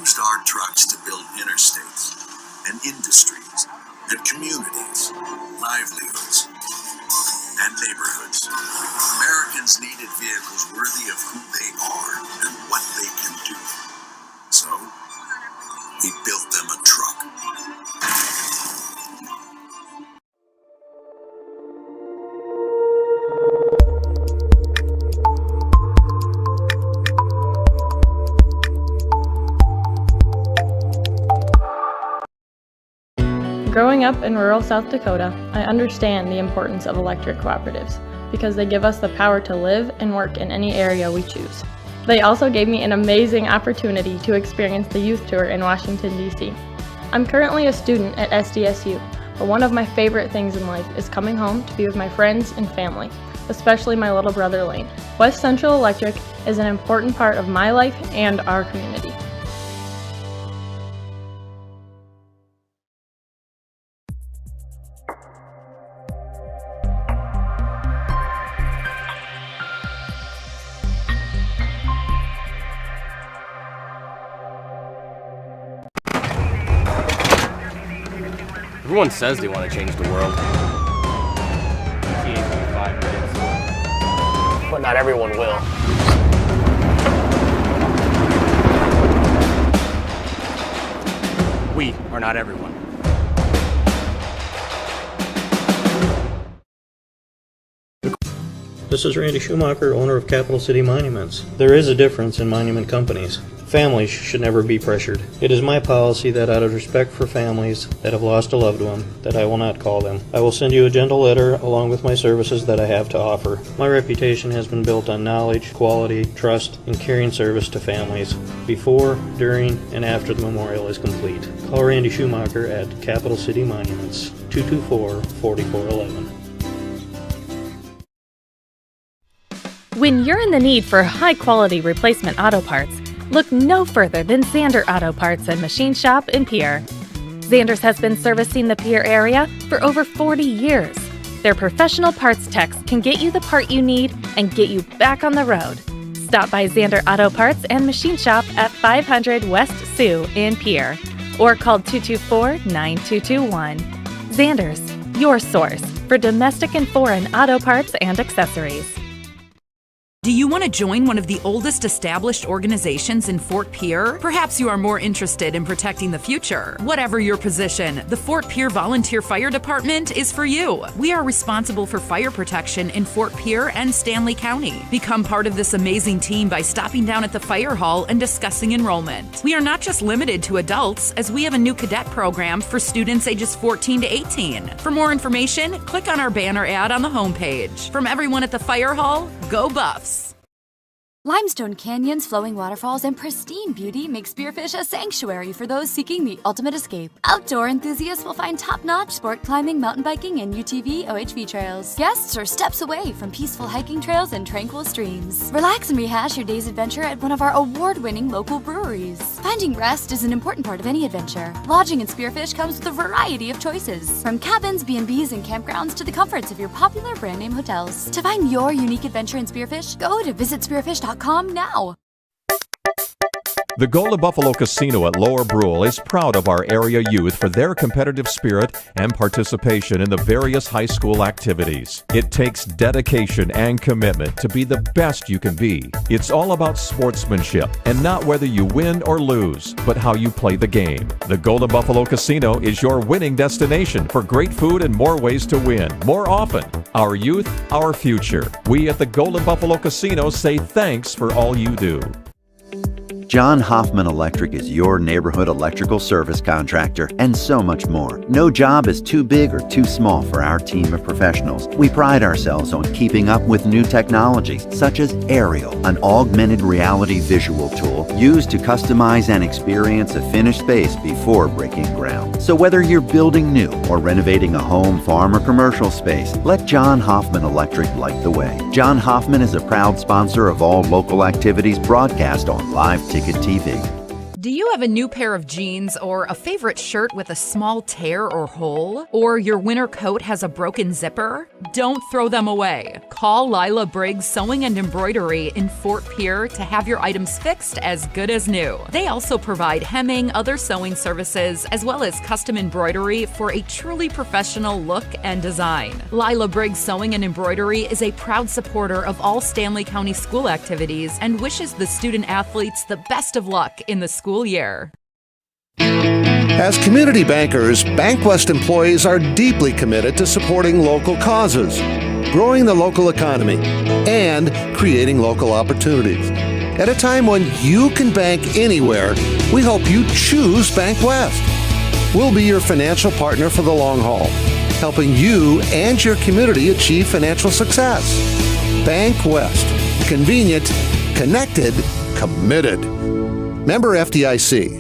used our trucks to build interstates and industries and communities, livelihoods, and neighborhoods. Americans needed vehicles worthy of who they are and what they can do. So, we built them a truck. Growing up in rural South Dakota, I understand the importance of electric cooperatives because they give us the power to live and work in any area we choose. They also gave me an amazing opportunity to experience the youth tour in Washington, D.C. I'm currently a student at SDSU, but one of my favorite things in life is coming home to be with my friends and family, especially my little brother Lane. West Central Electric is an important part of my life and our community. Everyone says they want to change the world. ETA for 5 minutes. But not everyone will. We are not everyone. This is Randy Schumacher, owner of Capital City Monuments. There is a difference in monument companies. Families should never be pressured. It is my policy that out of respect for families that have lost a loved one, that I will not call them. I will send you a gentle letter along with my services that I have to offer. My reputation has been built on knowledge, quality, trust, and caring service to families before, during, and after the memorial is complete. Call Randy Schumacher at Capital City Monuments, 224-4411. When you're in the need for high-quality replacement auto parts, look no further than Zander Auto Parts and Machine Shop in Pierre. Zander's has been servicing the Pierre area for over 40 years. Their professional parts techs can get you the part you need and get you back on the road. Stop by Zander Auto Parts and Machine Shop at 500 West Sioux in Pierre or call 224-9221. Zander's, your source for domestic and foreign auto parts and accessories. Do you want to join one of the oldest established organizations in Fort Pierre? Perhaps you are more interested in protecting the future. Whatever your position, the Fort Pierre Volunteer Fire Department is for you. We are responsible for fire protection in Fort Pierre and Stanley County. Become part of this amazing team by stopping down at the fire hall and discussing enrollment. We are not just limited to adults, as we have a new cadet program for students ages 14 to 18. For more information, click on our banner ad on the homepage. From everyone at the fire hall, go Buffs! Limestone canyons, flowing waterfalls, and pristine beauty make Spearfish a sanctuary for those seeking the ultimate escape. Outdoor enthusiasts will find top-notch sport climbing, mountain biking, and UTV OHV trails. Guests are steps away from peaceful hiking trails and tranquil streams. Relax and rehash your day's adventure at one of our award-winning local breweries. Finding rest is an important part of any adventure. Lodging in Spearfish comes with a variety of choices, from cabins, B&Bs, and campgrounds to the comforts of your popular brand-name hotels. To find your unique adventure in Spearfish, go to visitspearfish.com now. The Golden Buffalo Casino at Lower Brule is proud of our area youth for their competitive spirit and participation in the various high school activities. It takes dedication and commitment to be the best you can be. It's all about sportsmanship and not whether you win or lose, but how you play the game. The Golden Buffalo Casino is your winning destination for great food and more ways to win, more often. Our youth, our future. We at the Golden Buffalo Casino say thanks for all you do. John Hoffman Electric is your neighborhood electrical service contractor, and so much more. No job is too big or too small for our team of professionals. We pride ourselves on keeping up with new technologies, such as Aerial, an augmented reality visual tool used to customize and experience a finished space before breaking ground. So whether you're building new or renovating a home, farm, or commercial space, let John Hoffman Electric light the way. John Hoffman is a proud sponsor of all local activities broadcast on Live Ticket TV. Do you have a new pair of jeans or a favorite shirt with a small tear or hole? Or your winter coat has a broken zipper? Don't throw them away. Call Lila Briggs Sewing and Embroidery in Fort Pierre to have your items fixed as good as new. They also provide hemming, other sewing services, as well as custom embroidery for a truly professional look and design. Lila Briggs Sewing and Embroidery is a proud supporter of all Stanley County school activities and wishes the student athletes the best of luck in the school year. As community bankers, BankWest employees are deeply committed to supporting local causes, growing the local economy, and creating local opportunities. At a time when you can bank anywhere, we hope you choose BankWest. We'll be your financial partner for the long haul, helping you and your community achieve financial success. BankWest. Convenient, connected, committed. Member FDIC.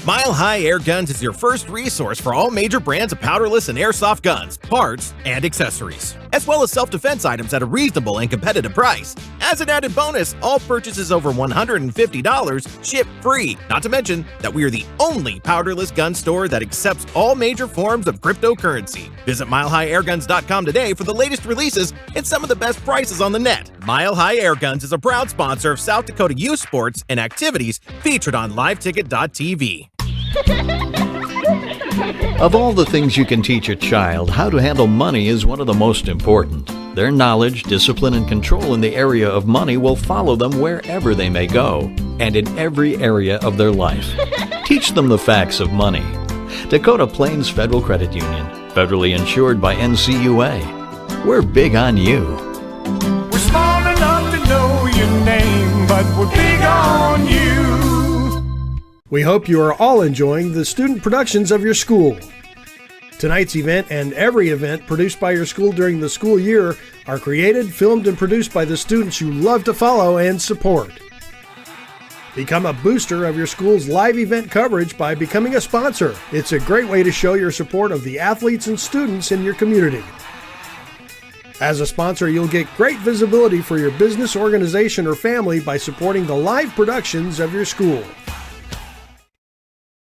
Mile High Air Guns is your first resource for all major brands of powderless and airsoft guns, parts, and accessories, as well as self-defense items at a reasonable and competitive price. As an added bonus, all purchases over $150 ship free. Not to mention that we are the only powderless gun store that accepts all major forms of cryptocurrency. Visit MileHighAirGuns.com today for the latest releases and some of the best prices on the net. Mile High Air Guns is a proud sponsor of South Dakota youth sports and activities featured on LiveTicket.tv. Of all the things you can teach a child, how to handle money is one of the most important. Their knowledge, discipline, and control in the area of money will follow them wherever they may go, and in every area of their life. Teach them the facts of money. Dakota Plains Federal Credit Union, federally insured by NCUA. We're big on you. We're small enough to know your name, but we're big on you. We hope you are all enjoying the student productions of your school. Tonight's event and every event produced by your school during the school year are created, filmed, and produced by the students you love to follow and support. Become a booster of your school's live event coverage by becoming a sponsor. It's a great way to show your support of the athletes and students in your community. As a sponsor, you'll get great visibility for your business, organization, or family by supporting the live productions of your school.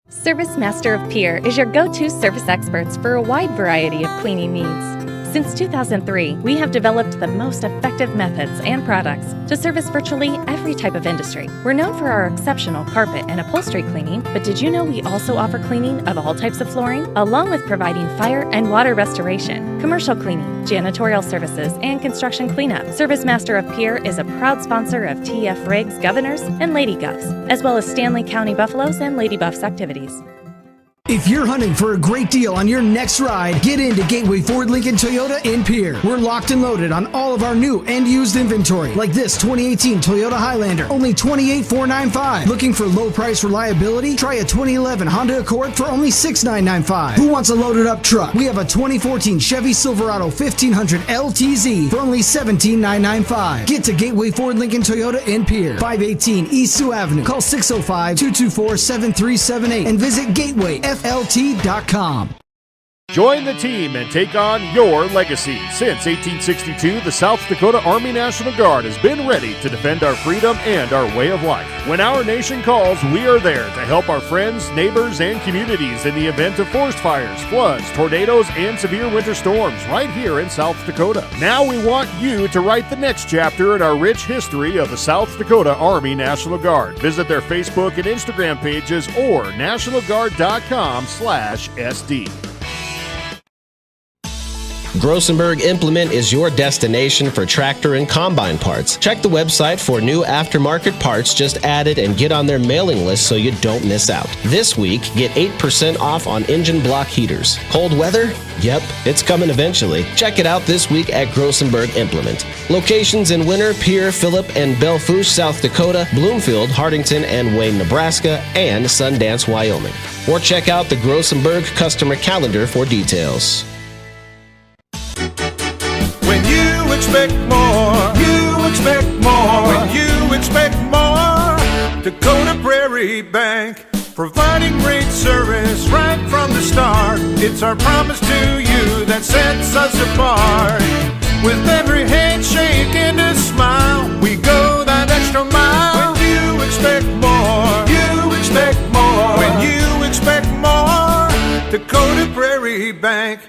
Service Master of Pierre is your go-to service experts for a wide variety of cleaning needs. Since 2003, we have developed the most effective methods and products to service virtually every type of industry. We're known for our exceptional carpet and upholstery cleaning, but did you know we also offer cleaning of all types of flooring, along with providing fire and water restoration, commercial cleaning, janitorial services, and construction cleanup. Service Master of Pierre is a proud sponsor of TF Riggs Governors and Lady Govs, as well as Stanley County Buffaloes and Lady Buffs activities. If you're hunting for a great deal on your next ride, get into Gateway Ford Lincoln Toyota in Pierre. We're locked and loaded on all of our new and used inventory, like this 2018 Toyota Highlander, only $28,495. Looking for low price reliability? Try a 2011 Honda Accord for only $6,995. Who wants a loaded up truck? We have a 2014 Chevy Silverado 1500 LTZ for only $17,995. Get to Gateway Ford Lincoln Toyota in Pierre, 518 East Sioux Avenue. Call 605-224-7378 and visit GatewayFLT.com. Join the team and take on your legacy. Since 1862, the South Dakota Army National Guard has been ready to defend our freedom and our way of life. When our nation calls, we are there to help our friends, neighbors, and communities in the event of forest fires, floods, tornadoes, and severe winter storms right here in South Dakota. Now we want you to write the next chapter in our rich history of the South Dakota Army National Guard. Visit their Facebook and Instagram pages or nationalguard.com/SD. Grossenberg Implement is your destination for tractor and combine parts. Check the website for new aftermarket parts just added and get on their mailing list so you don't miss out. This week, get 8% off on engine block heaters. Cold weather? Yep, it's coming eventually. Check it out this week at Grossenberg Implement. Locations in Winter, Pierre, Phillip, and Belle Fourche, South Dakota, Bloomfield, Hardington, and Wayne, Nebraska, and Sundance, Wyoming. Or check out the Grossenberg customer calendar for details. When you expect more, you expect more. When you expect more, Dakota Prairie Bank, providing great service right from the start. It's our promise to you that sets us apart. With every handshake and a smile, we go that extra mile. When you expect more, Prairie Bank.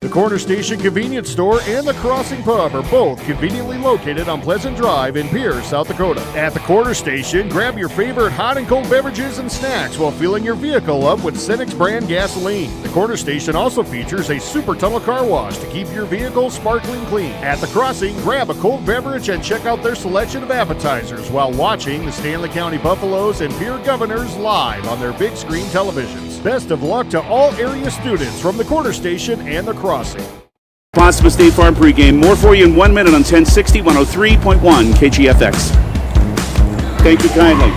The Corner Station Convenience Store and the Crossing Pub are both conveniently located on Pleasant Drive in Pierre, South Dakota. At the Corner Station, grab your favorite hot and cold beverages and snacks while filling your vehicle up with Cenex brand gasoline. The Corner Station also features a super tunnel car wash to keep your vehicle sparkling clean. At the Crossing, grab a cold beverage and check out their selection of appetizers while watching the Stanley County Buffaloes and Pierre Governors live on their big screen televisions. Best of luck to all area students from the Corner Station and the Crossing. Possible State Farm pregame. More for you in 1 minute on 1060, 103.1 KGFX. Thank you kindly.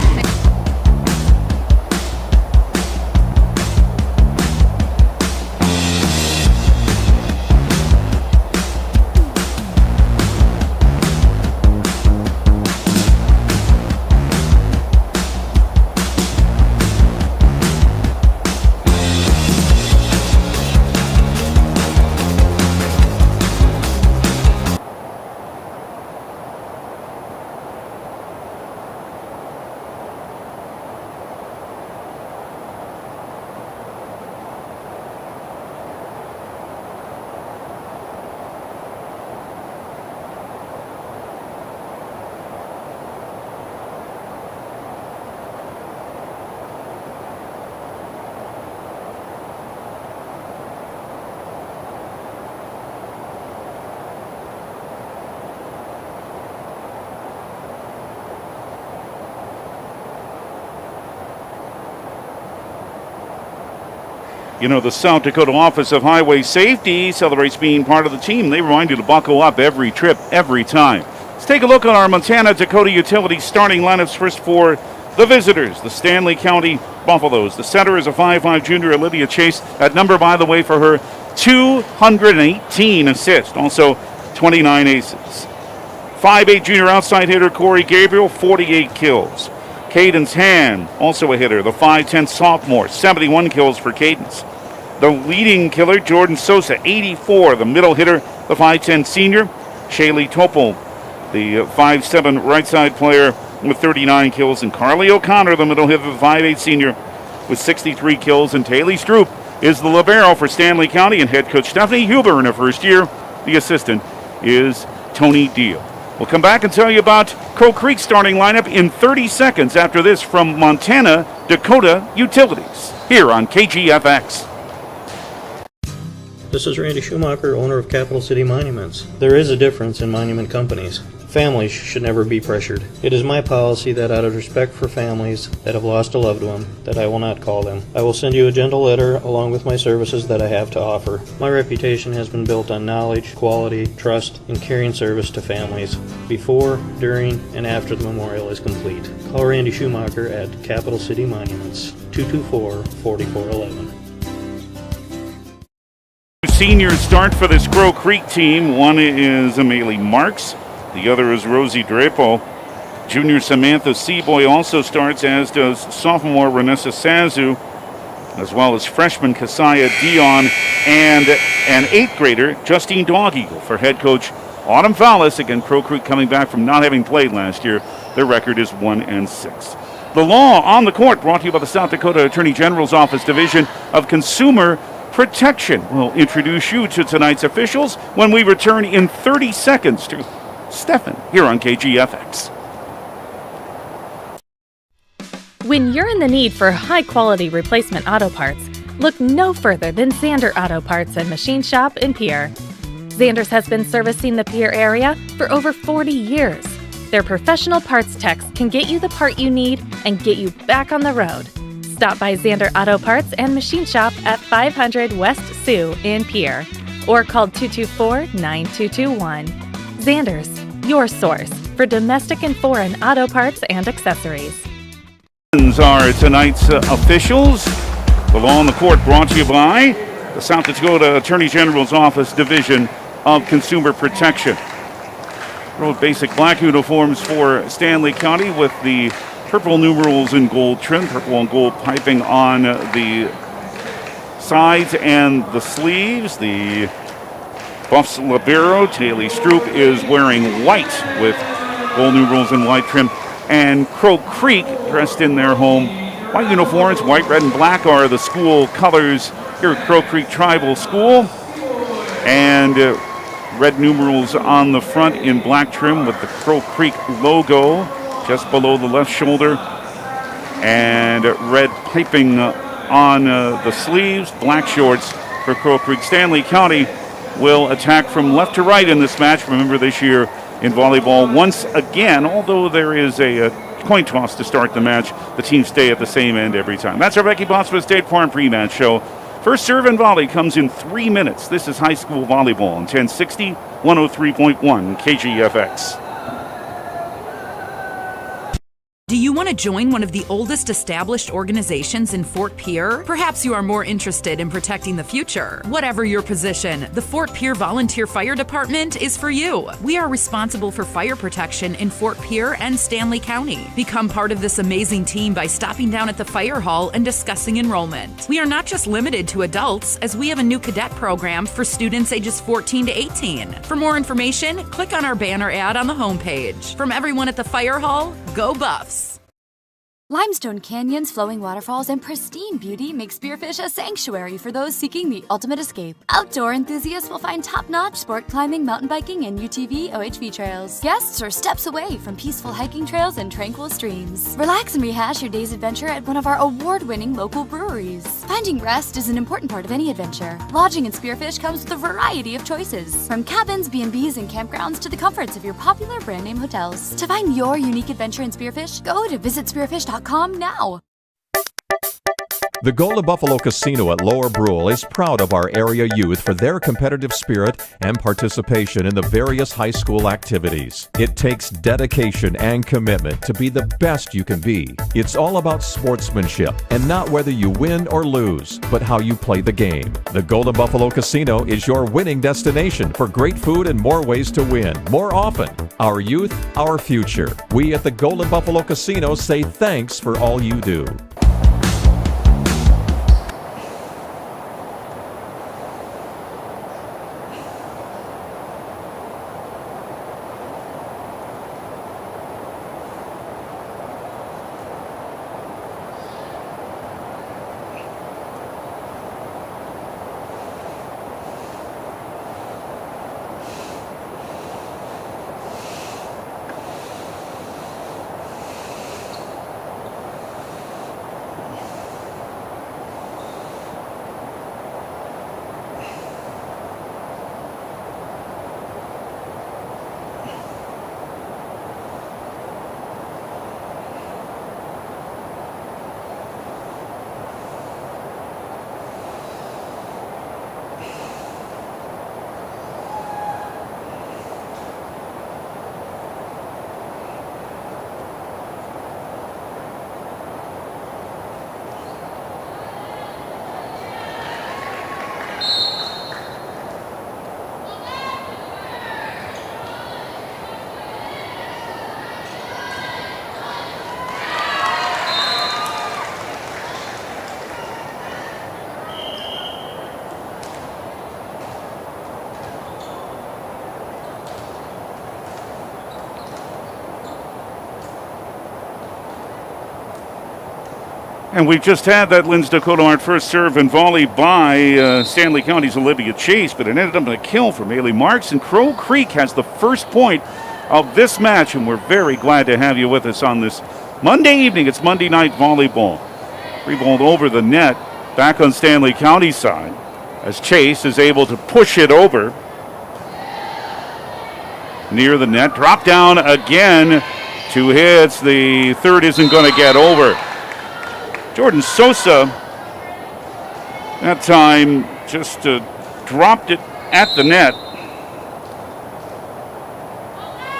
You know, the South Dakota Office of Highway Safety celebrates being part of the team. They remind you to buckle up every trip, every time. Let's take a look at our Montana-Dakota Utilities starting lineups first for the visitors, the Stanley County Buffaloes. The center is a 5'5" junior, Olivia Chase. That number, by the way, for her, 218 assists, also 29 aces. 5'8" junior outside hitter Corey Gabriel, 48 kills. Cadence Hand, also a hitter, the 5'10" sophomore, 71 kills for Cadence. The leading killer, Jordan Sosa, 84. The middle hitter, the 5'10" senior, Shaylee Topol, the 5'7" right side player with 39 kills. And Carly O'Connor, the middle hitter, the 5'8" senior with 63 kills. And Taylor Stroop is the libero for Stanley County. And head coach Stephanie Huber in her first year. The assistant is Tony Deal. We'll come back and tell you about Crow Creek's starting lineup in 30 seconds after this from Montana-Dakota Utilities, here on KGFX. This is Randy Schumacher, owner of Capital City Monuments. There is a difference in monument companies. Families should never be pressured. It is my policy that out of respect for families that have lost a loved one, that I will not call them. I will send you a gentle letter along with my services that I have to offer. My reputation has been built on knowledge, quality, trust, and caring service to families before, during, and after the memorial is complete. Call Randy Schumacher at Capital City Monuments, 224-4411. Seniors start for this Crow Creek team. One is Amelie Marks. The other is Rosie Drapo. Junior Samantha Seaboy also starts, as does sophomore Renessa Sazu, as well as freshman Kasaya Dion and an 8th grader, Justine Dog Eagle, for head coach Autumn Fallis. Again, Crow Creek coming back from not having played last year. Their record is 1-6. The law on the court, brought to you by the South Dakota Attorney General's Office Division of Consumer Protection. We'll introduce you to tonight's officials when we return in 30 seconds to Stefan here on KGFX. When you're in the need for high-quality replacement auto parts, look no further than Zander Auto Parts and Machine Shop in Pierre. Zander's has been servicing the Pierre area for over 40 years. Their professional parts techs can get you the part you need and get you back on the road. Stop by Zander Auto Parts and Machine Shop at 500 West Sioux in Pierre or call 224-9221. Zander's, your source for domestic and foreign auto parts and accessories. Are tonight's officials. The law on the court brought to you by the South Dakota Attorney General's Office Division of Consumer Protection. Road basic black uniforms for Stanley County with the purple numerals in gold trim, purple and gold piping on the sides and the sleeves. The Buffs libero, Taylor Stroop, is wearing white with gold numerals and white trim. And Crow Creek, dressed in their home White uniforms, white, red, and black are the school colors here at Crow Creek Tribal School. And red numerals on the front in black trim with the Crow Creek logo just below the left shoulder. And red piping on the sleeves, black shorts for Crow Creek. Stanley County will attack from left to right in this match. Remember, this year in volleyball, once again, although there is a coin toss to start the match, the teams stay at the same end every time. That's our Becky Botsford State Farm pre-match show. First serve and volley comes in 3 minutes. This is high school volleyball on 1060, 103.1 KGFX. Do you want to join one of the oldest established organizations in Fort Pierre? Perhaps you are more interested in protecting the future. Whatever your position, the Fort Pierre Volunteer Fire Department is for you. We are responsible for fire protection in Fort Pierre and Stanley County. Become part of this amazing team by stopping down at the fire hall and discussing enrollment. We are not just limited to adults, as we have a new cadet program for students ages 14 to 18. For more information, click on our banner ad on the homepage. From everyone at the fire hall, go Buffs! Limestone canyons, flowing waterfalls, and pristine beauty make Spearfish a sanctuary for those seeking the ultimate escape. Outdoor enthusiasts will find top-notch sport climbing, mountain biking, and UTV OHV trails. Guests are steps away from peaceful hiking trails and tranquil streams. Relax and rehash your day's adventure at one of our award-winning local breweries. Finding rest is an important part of any adventure. Lodging in Spearfish comes with a variety of choices, from cabins, B&Bs, and campgrounds to the comforts of your popular brand-name hotels. To find your unique adventure in Spearfish, go to visitspearfish.com now. The Golden Buffalo Casino at Lower Brule is proud of our area youth for their competitive spirit and participation in the various high school activities. It takes dedication and commitment to be the best you can be. It's all about sportsmanship and not whether you win or lose, but how you play the game. The Golden Buffalo Casino is your winning destination for great food and more ways to win, more often. Our youth, our future. We at the Golden Buffalo Casino say thanks for all you do. And we just had that Linz Dakota Mart first serve and volley by Stanley County's Olivia Chase, but it ended up in a kill for Maylee Marks, and Crow Creek has the first point of this match, and we're very glad to have you with us on this Monday evening. It's Monday Night Volleyball. Reballed over the net, back on Stanley County's side, as Chase is able to push it over near the net. Drop down again, 2 hits. The third isn't going to get over. Jordan Sosa, that time, just dropped it at the net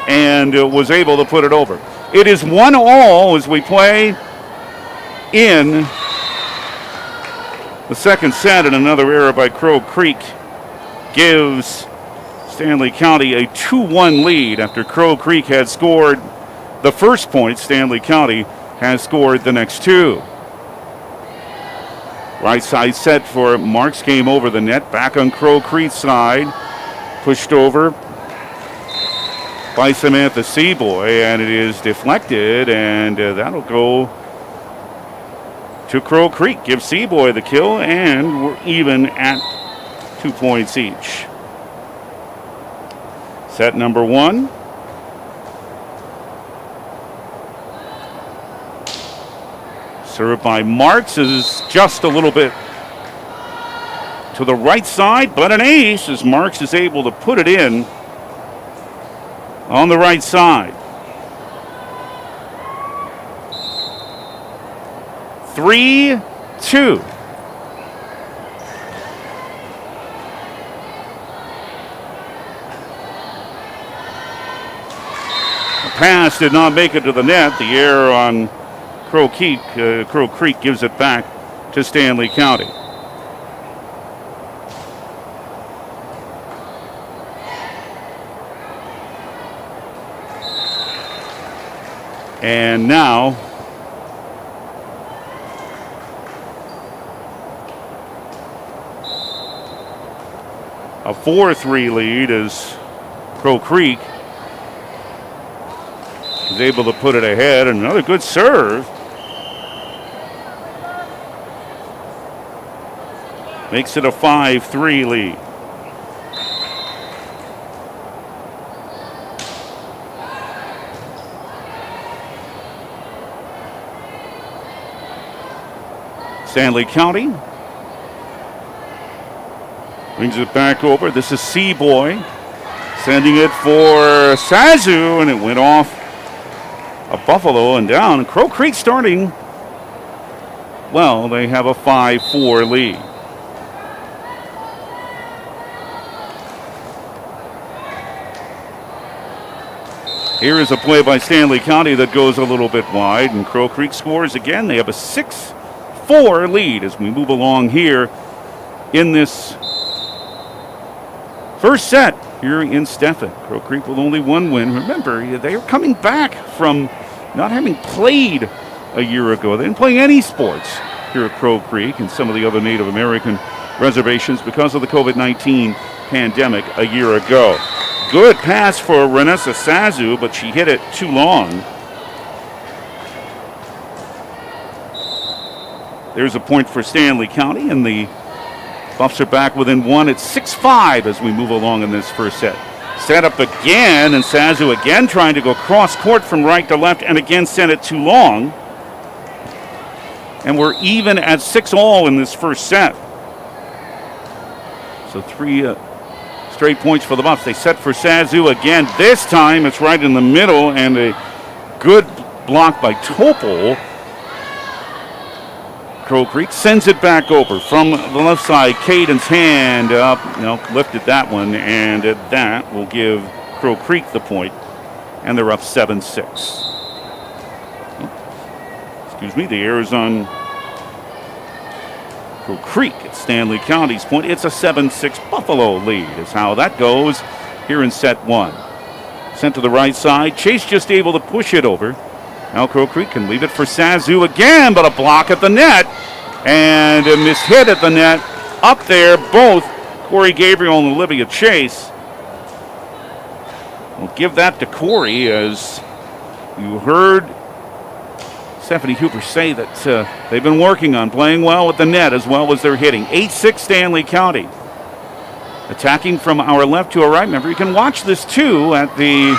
and was able to put it over. It is 1-1 as we play in the second set, and another error by Crow Creek gives Stanley County a 2-1 lead after Crow Creek had scored the first point. Stanley County has scored the next 2. Right side set for Marks, came over the net, back on Crow Creek's side, pushed over by Samantha Seaboy, and it is deflected, and that'll go to Crow Creek. Give Seaboy the kill, and we're even at 2 points each. Set number 1. Served by Marks is just a little bit to the right side, but an ace as Marks is able to put it in on the right side. 3-2. The pass did not make it to the net. The error on Crow Creek gives it back to Stanley County. And now a 4-3 lead as Crow Creek is able to put it ahead. Another good serve. Makes it a 5-3 lead. Stanley County brings it back over. This is Seaboy sending it for Sazu, and it went off a Buffalo and down. Crow Creek starting well. They have a 5-4 lead. Here is a play by Stanley County that goes a little bit wide, and Crow Creek scores again. They have a 6-4 lead as we move along here in this first set here in Stephen. Crow Creek with only one win. Remember, they are coming back from not having played a year ago. They didn't play any sports here at Crow Creek and some of the other Native American reservations because of the COVID-19 pandemic a year ago. Good pass for Renessa Sazu, but she hit it too long. There's a point for Stanley County, and the Buffs are back within one. It's 6-5 as we move along in this first set. Set up again, and Sazu again trying to go cross court from right to left, and again sent it too long. And we're even at 6-all in this first set. So 3 straight points for the Buffs. They set for Sazu again. This time it's right in the middle, and a good block by Topol. Crow Creek sends it back over from the left side. Caden's hand up, lifted that one, and that will give Crow Creek the point, and they're up 7-6. Excuse me, the error is on Crow Creek at Stanley County's point. It's a 7-6 Buffalo lead is how that goes here in set 1. Sent to the right side. Chase just able to push it over. Now Crow Creek can leave it for Sazu again, but a block at the net and a mishit at the net. Up there, both Corey Gabriel and Olivia Chase. We'll give that to Corey, as you heard Stephanie Hooper say that they've been working on playing well with the net as well as they're hitting. 8-6 Stanley County. Attacking from our left to our right. Remember, you can watch this too at the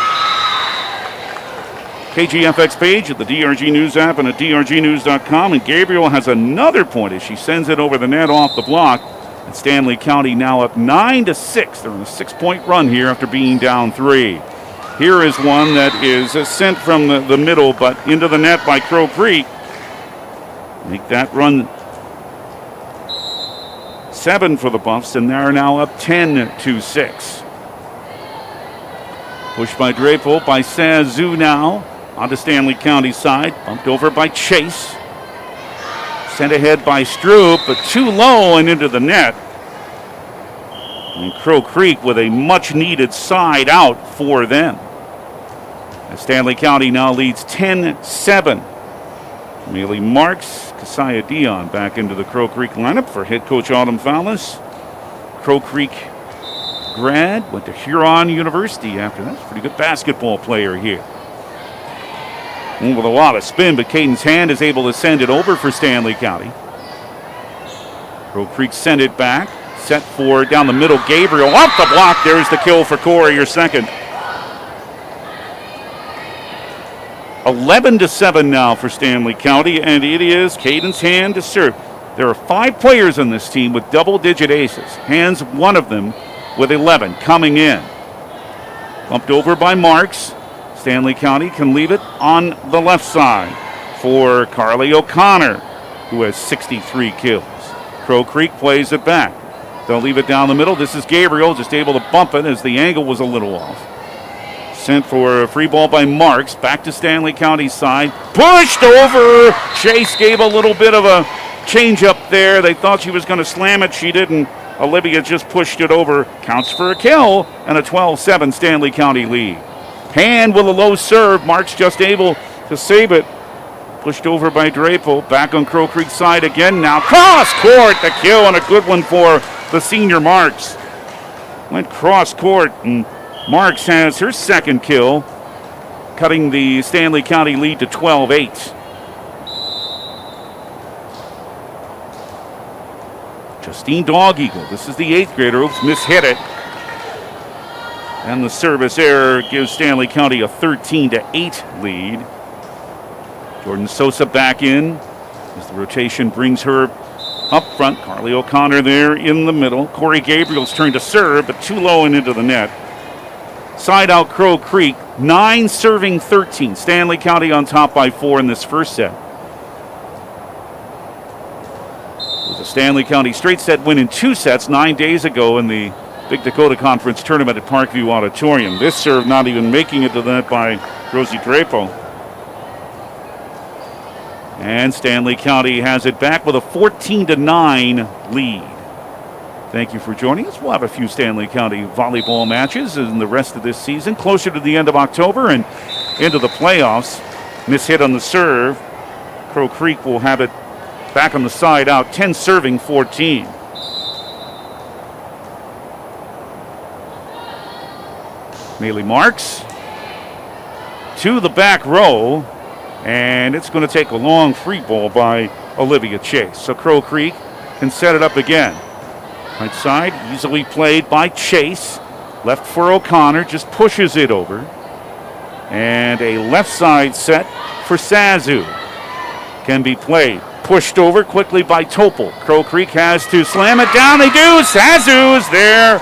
KGFX page, at the DRG News app, and at drgnews.com. And Gabriel has another point as she sends it over the net off the block. And Stanley County now up 9-6. They're on a 6-point run here after being down 3. Here is one that is sent from the middle, but into the net by Crow Creek. Make that run 7 for the Buffs, and they're now up 10-6. Pushed by Drapo, by Sazu now. Onto Stanley County's side. Bumped over by Chase. Sent ahead by Stroop, but too low and into the net. And Crow Creek with a much-needed side out for them. As Stanley County now leads 10-7. Amelie Marks, Kasaya Dion back into the Crow Creek lineup for head coach Autumn Fowlis. Crow Creek grad, went to Huron University after that. Pretty good basketball player here. with a lot of spin, but Caden's Hand is able to send it over for Stanley County. Crow Creek sent it back. Set for down the middle. Gabriel off the block. There's the kill for Corey, your second. 11-7 now for Stanley County, and it is Caden's Hand to serve. There are 5 players on this team with double-digit aces. Hand's one of them with 11 coming in. Bumped over by Marks. Stanley County can leave it on the left side for Carly O'Connor, who has 63 kills. Crow Creek plays it back. They'll leave it down the middle. This is Gabriel, just able to bump it as the angle was a little off. Sent for a free ball by Marks. Back to Stanley County's side. Pushed over. Chase gave a little bit of a change up there. They thought she was going to slam it. She didn't. Olivia just pushed it over. Counts for a kill and a 12-7 Stanley County lead. Hand with a low serve. Marks just able to save it. Pushed over by Drapo. Back on Crow Creek's side again now. Cross court. The kill and a good one for the senior Marks. Went cross court, and Marks has her second kill, cutting the Stanley County lead to 12-8. Justine Dog Eagle. This is the 8th grader. Oops, mishit it. And the service error gives Stanley County a 13-8 lead. Jordan Sosa back in as the rotation brings her up front. Carly O'Connor there in the middle. Corey Gabriel's turn to serve, but too low and into the net. Side out Crow Creek, 9 serving 13. Stanley County on top by 4 in this first set. It was a Stanley County straight set win in 2 sets 9 days ago in the Big Dakota Conference Tournament at Parkview Auditorium. This serve not even making it to the net by Rosie Drapo. And Stanley County has it back with a 14-9 lead. Thank you for joining us. We'll have a few Stanley County volleyball matches in the rest of this season, closer to the end of October and into the playoffs. Mishit on the serve. Crow Creek will have it back on the side out, 10 serving 14. Maylee Marks to the back row. And it's going to take a long free ball by Olivia Chase. So Crow Creek can set it up again. Right side, easily played by Chase. Left for O'Connor, just pushes it over. And a left side set for Sazu. Can be played. Pushed over quickly by Topol. Crow Creek has to slam it down. They do. Sazu is there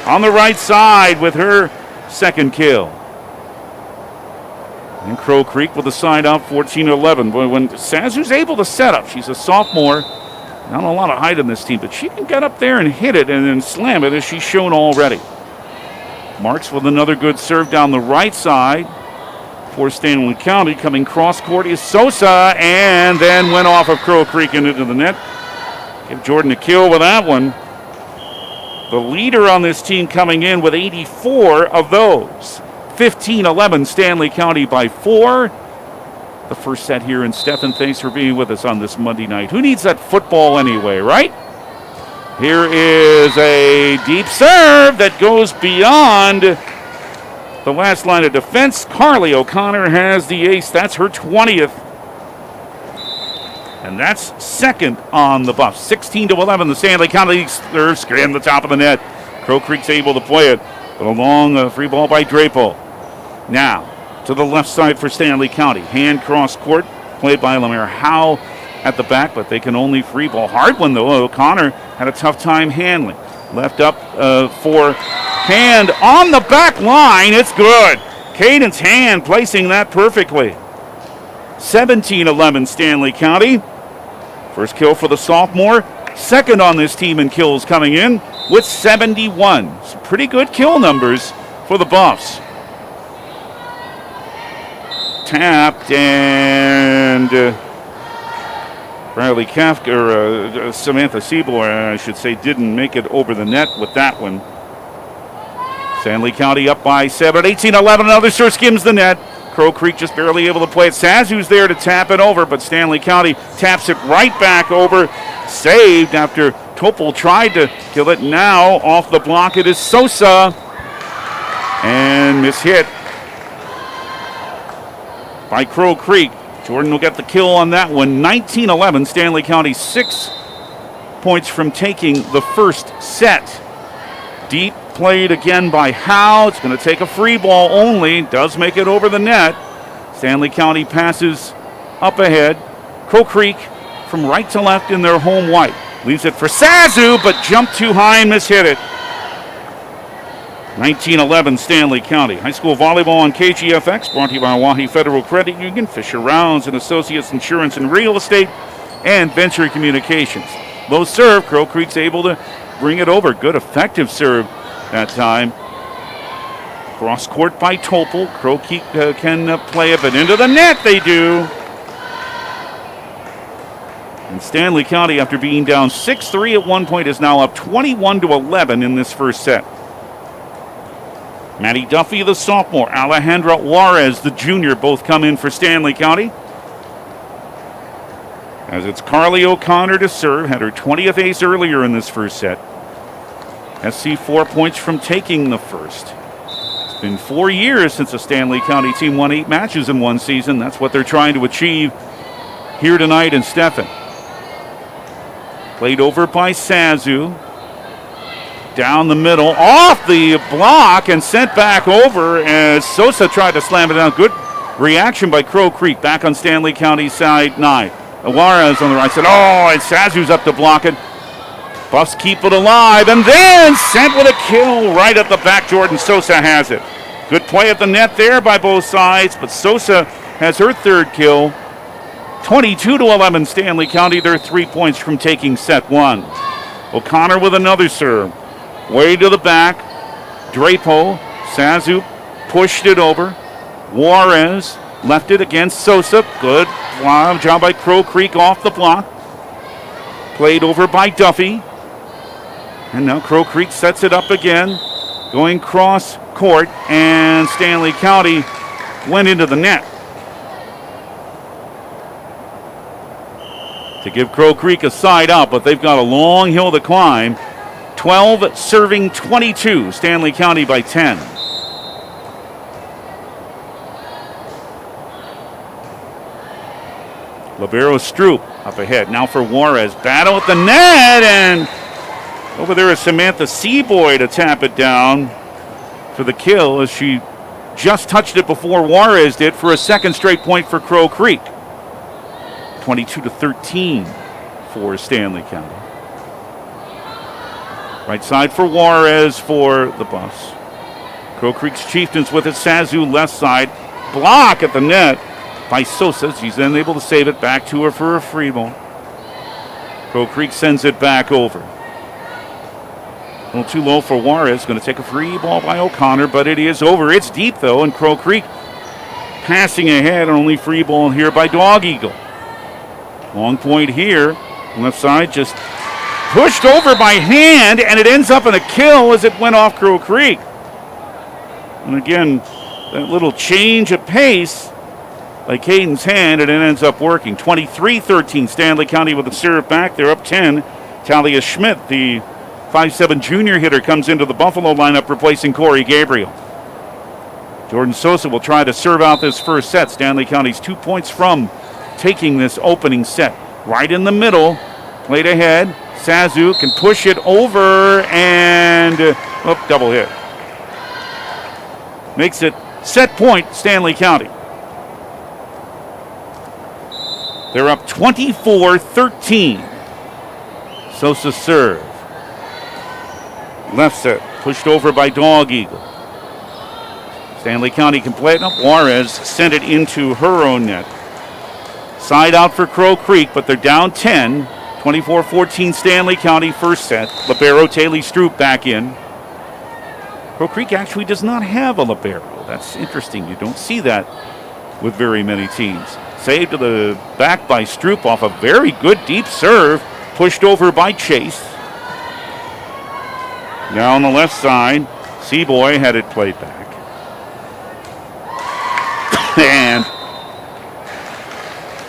on the right side with her second kill. And Crow Creek with the side out 14-11. But when Sazu's able to set up, she's a sophomore. Not a lot of height in this team, but she can get up there and hit it and then slam it as she's shown already. Marks with another good serve down the right side for Stanley County. Coming cross court is Sosa, and then went off of Crow Creek and into the net. Give Jordan a kill with that one. The leader on this team coming in with 84 of those. 15-11 Stanley County by 4. The first set here in Stephen. Thanks for being with us on this Monday night. Who needs that football anyway, right? Here is a deep serve that goes beyond the last line of defense. Carly O'Connor has the ace. That's her 20th. And that's second on the buff. 16-11 the Stanley County serves scram the top of the net. Crow Creek's able to play it. But a long free ball by Drapo. Now, to the left side for Stanley County. Hand cross court, played by Lemaire Howe at the back, but they can only free ball. Hard one, though. O'Connor had a tough time handling. Left up for Hand on the back line. It's good. Caden's Hand placing that perfectly. 17-11 Stanley County. First kill for the sophomore. Second on this team in kills coming in with 71. Some pretty good kill numbers for the Buffs. Tapped, and Riley Kafka, or Samantha Seaboy, I should say, didn't make it over the net with that one. Stanley County up by 7. 18-11, another serve skims the net. Crow Creek just barely able to play it. Sazu's there to tap it over, but Stanley County taps it right back over. Saved after Topol tried to kill it. Now off the block it is Sosa. And mishit. by Crow Creek. Jordan will get the kill on that one. 19-11, Stanley County 6 points from taking the first set. Deep played again by Howe. It's going to take a free ball only. Does make it over the net. Stanley County passes up ahead. Crow Creek from right to left in their home white. Leaves it for Sazu, but jumped too high and mishit it. 19-11 Stanley County. High school volleyball on KGFX, brought to you by Oahe Federal Credit Union, Fisher Rounds and Associates Insurance and Real Estate, and Venture Communications. Low serve, Crow Creek's able to bring it over. Good effective serve that time. Cross court by Topol. Crow Creek can play it, but into the net they do. And Stanley County, after being down 6-3 at one point, is now up 21-11 in this first set. Maddie Duffy, the sophomore, Alejandra Juarez, the junior, both come in for Stanley County. As it's Carly O'Connor to serve, had her 20th ace earlier in this first set. SC 4 points from taking the first. It's been 4 years since a Stanley County team won 8 matches in one season. That's what they're trying to achieve here tonight in Stephen. Played over by Sazu. Down the middle, off the block, and sent back over as Sosa tried to slam it down. Good reaction by Crow Creek. Back on Stanley County side 9. Juarez on the right side. Oh, and Sazu's up to block it. Buffs keep it alive, and then sent with a kill right at the back. Jordan Sosa has it. Good play at the net there by both sides, but Sosa has her third kill. 22-11 Stanley County. They're 3 points from taking set 1. O'Connor with another serve. Way to the back. Drapo. Sazu pushed it over. Juarez left it against Sosa. Good job by Crow Creek off the block. Played over by Duffy. And now Crow Creek sets it up again. Going cross court. And Stanley County went into the net. To give Crow Creek a side out, but they've got a long hill to climb. 12 serving 22. Stanley County by 10. Libero Stroop up ahead. Now for Juarez. Battle at the net, and over there is Samantha Seaboy to tap it down for the kill as she just touched it before Juarez did for a second straight point for Crow Creek. 22-13 for Stanley County. Right side for Juarez for the Buffs. Crow Creek's Chieftains with it. Sazu left side. Block at the net by Sosa. She's then able to save it back to her for a free ball. Crow Creek sends it back over. A little too low for Juarez. Going to take a free ball by O'Connor, but it is over. It's deep though, and Crow Creek passing ahead. Only free ball here by Dog Eagle. Long point here. Left side just pushed over by hand, and it ends up in a kill as it went off Crow Creek. And again, that little change of pace by Caden's hand, and it ends up working. 23-13, Stanley County with the serve back. They're up 10. Talia Schmidt, the 5'7" junior hitter, comes into the Buffalo lineup, replacing Corey Gabriel. Jordan Sosa will try to serve out this first set. Stanley County's 2 points from taking this opening set. Right in the middle, played ahead. Sazu can push it over, and double hit. Makes it set point, Stanley County. They're up 24-13. Sosa serve. Left set, pushed over by Dog Eagle. Stanley County can play it up. Juarez sent it into her own net. Side out for Crow Creek, but they're down 10. 24-14 Stanley County first set. Libero Taylor Stroop back in. Crow Creek actually does not have a libero. That's interesting. You don't see that with very many teams. Saved to the back by Stroop off a very good deep serve. Pushed over by Chase. Now on the left side, Seaboy had it played back. And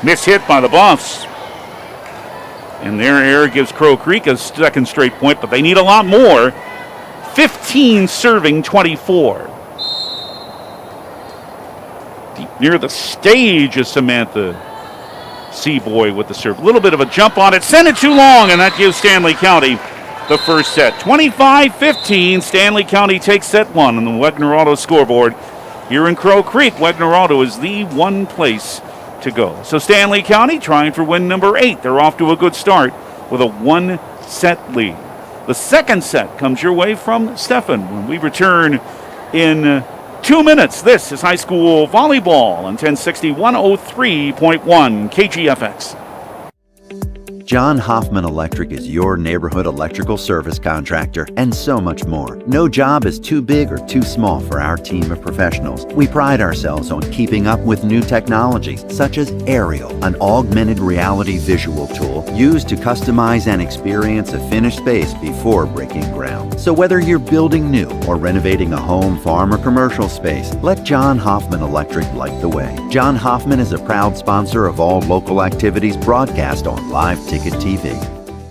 mishit by the Buffs. And their error gives Crow Creek a second straight point, but they need a lot more. 15 serving 24. near the stage is Samantha Seaboy with the serve. A little bit of a jump on it. Sent it too long, and that gives Stanley County the first set. 25-15. Stanley County takes set one on the Wegner Auto scoreboard. Here in Crow Creek, Wegner Auto is the one place to go. So Stanley County trying for win number 8. They're off to a good start with a 1-set lead. The second set comes your way from Stefan when we return in 2 minutes. This is high school volleyball on 1060 103.1 KGFX. John Hoffman Electric is your neighborhood electrical service contractor and so much more. No job is too big or too small for our team of professionals. We pride ourselves on keeping up with new technologies such as Aerial, an augmented reality visual tool used to customize and experience a finished space before breaking ground. So whether you're building new or renovating a home, farm, or commercial space, let John Hoffman Electric light the way. John Hoffman is a proud sponsor of all local activities broadcast on Live Ticket TV.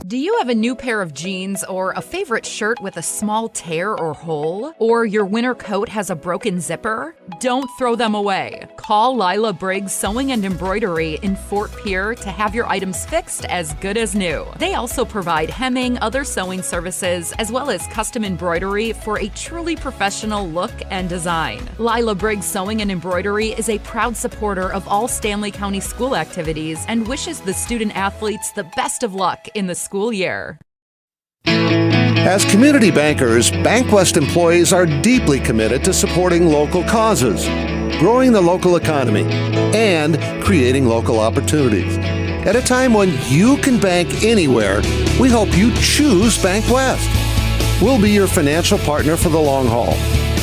Do you have a new pair of jeans or a favorite shirt with a small tear or hole? Or your winter coat has a broken zipper? Don't throw them away. Call Lila Briggs Sewing and Embroidery in Fort Pierre to have your items fixed as good as new. They also provide hemming, other sewing services, as well as custom embroidery for a truly professional look and design. Lila Briggs Sewing and Embroidery is a proud supporter of all Stanley County school activities and wishes the student athletes the best of luck in the school year. As community bankers, BankWest employees are deeply committed to supporting local causes, growing the local economy, and creating local opportunities. At a time when you can bank anywhere, we hope you choose BankWest. We'll be your financial partner for the long haul,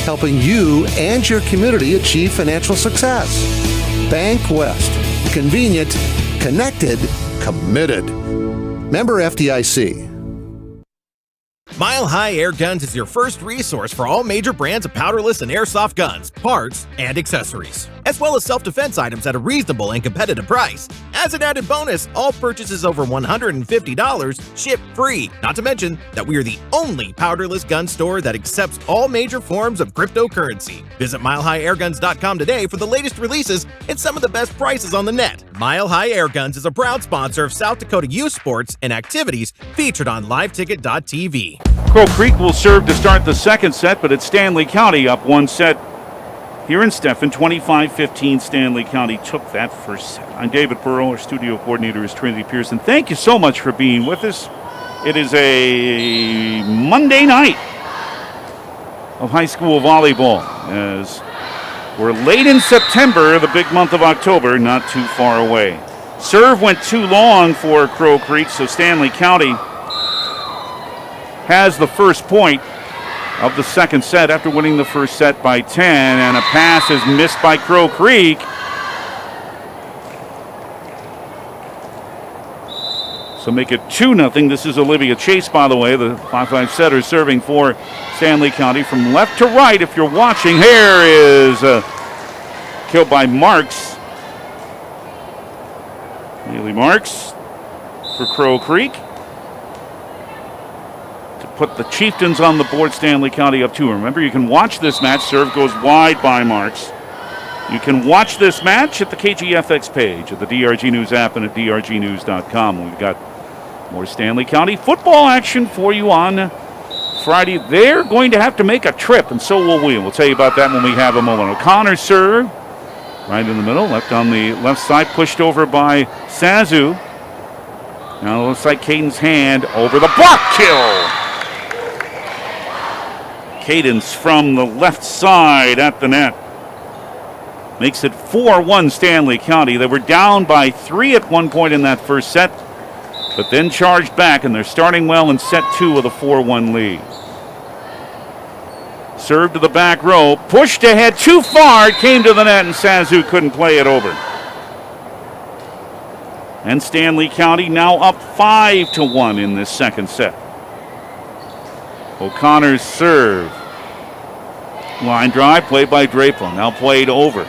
helping you and your community achieve financial success. BankWest. Convenient, connected, committed. Member FDIC. Mile High Air Guns is your first resource for all major brands of powderless and airsoft guns, parts, and accessories, as well as self-defense items at a reasonable and competitive price. As an added bonus, all purchases over $150 ship free. Not to mention that we are the only powderless gun store that accepts all major forms of cryptocurrency. Visit MileHighAirGuns.com today for the latest releases and some of the best prices on the net. Mile High Air Guns is a proud sponsor of South Dakota youth sports and activities featured on LiveTicket.tv. Crow Creek will serve to start the second set, but it's Stanley County up 1 set here in Stephen. 25-15. Stanley County took that first set. I'm David Burrow. Our studio coordinator is Trinity Pearson. Thank you so much for being with us. It is a Monday night of high school volleyball as we're late in September, the big month of October, not too far away. Serve went too long for Crow Creek, so Stanley County has the first point of the second set after winning the first set by 10, and a pass is missed by Crow Creek. So make it 2-0. This is Olivia Chase, by the way, the 5'5" setter serving for Stanley County from left to right. If you're watching, here is killed by Marks. Haley Marks for Crow Creek to put the Chieftains on the board. Stanley County up 2. Remember, you can watch this match. Serve goes wide by Marks. You can watch this match at the KGFX page, at the DRG News app, and at drgnews.com. We've got more Stanley County football action for you on Friday. They're going to have to make a trip, and so will we. We'll tell you about that when we have a moment. O'Connor serve right in the middle, left on the left side, pushed over by Sazu. Now it looks like Caden's hand over the block kill. Cadence from the left side at the net. Makes it 4-1 Stanley County. They were down by 3 at one point in that first set, but then charged back, and they're starting well in set 2 with a 4-1 lead. Serve to the back row, pushed ahead too far, it came to the net, and Sazu couldn't play it over. And Stanley County now up 5-1 in this second set. O'Connor's serve. Line drive played by Draper, now played over.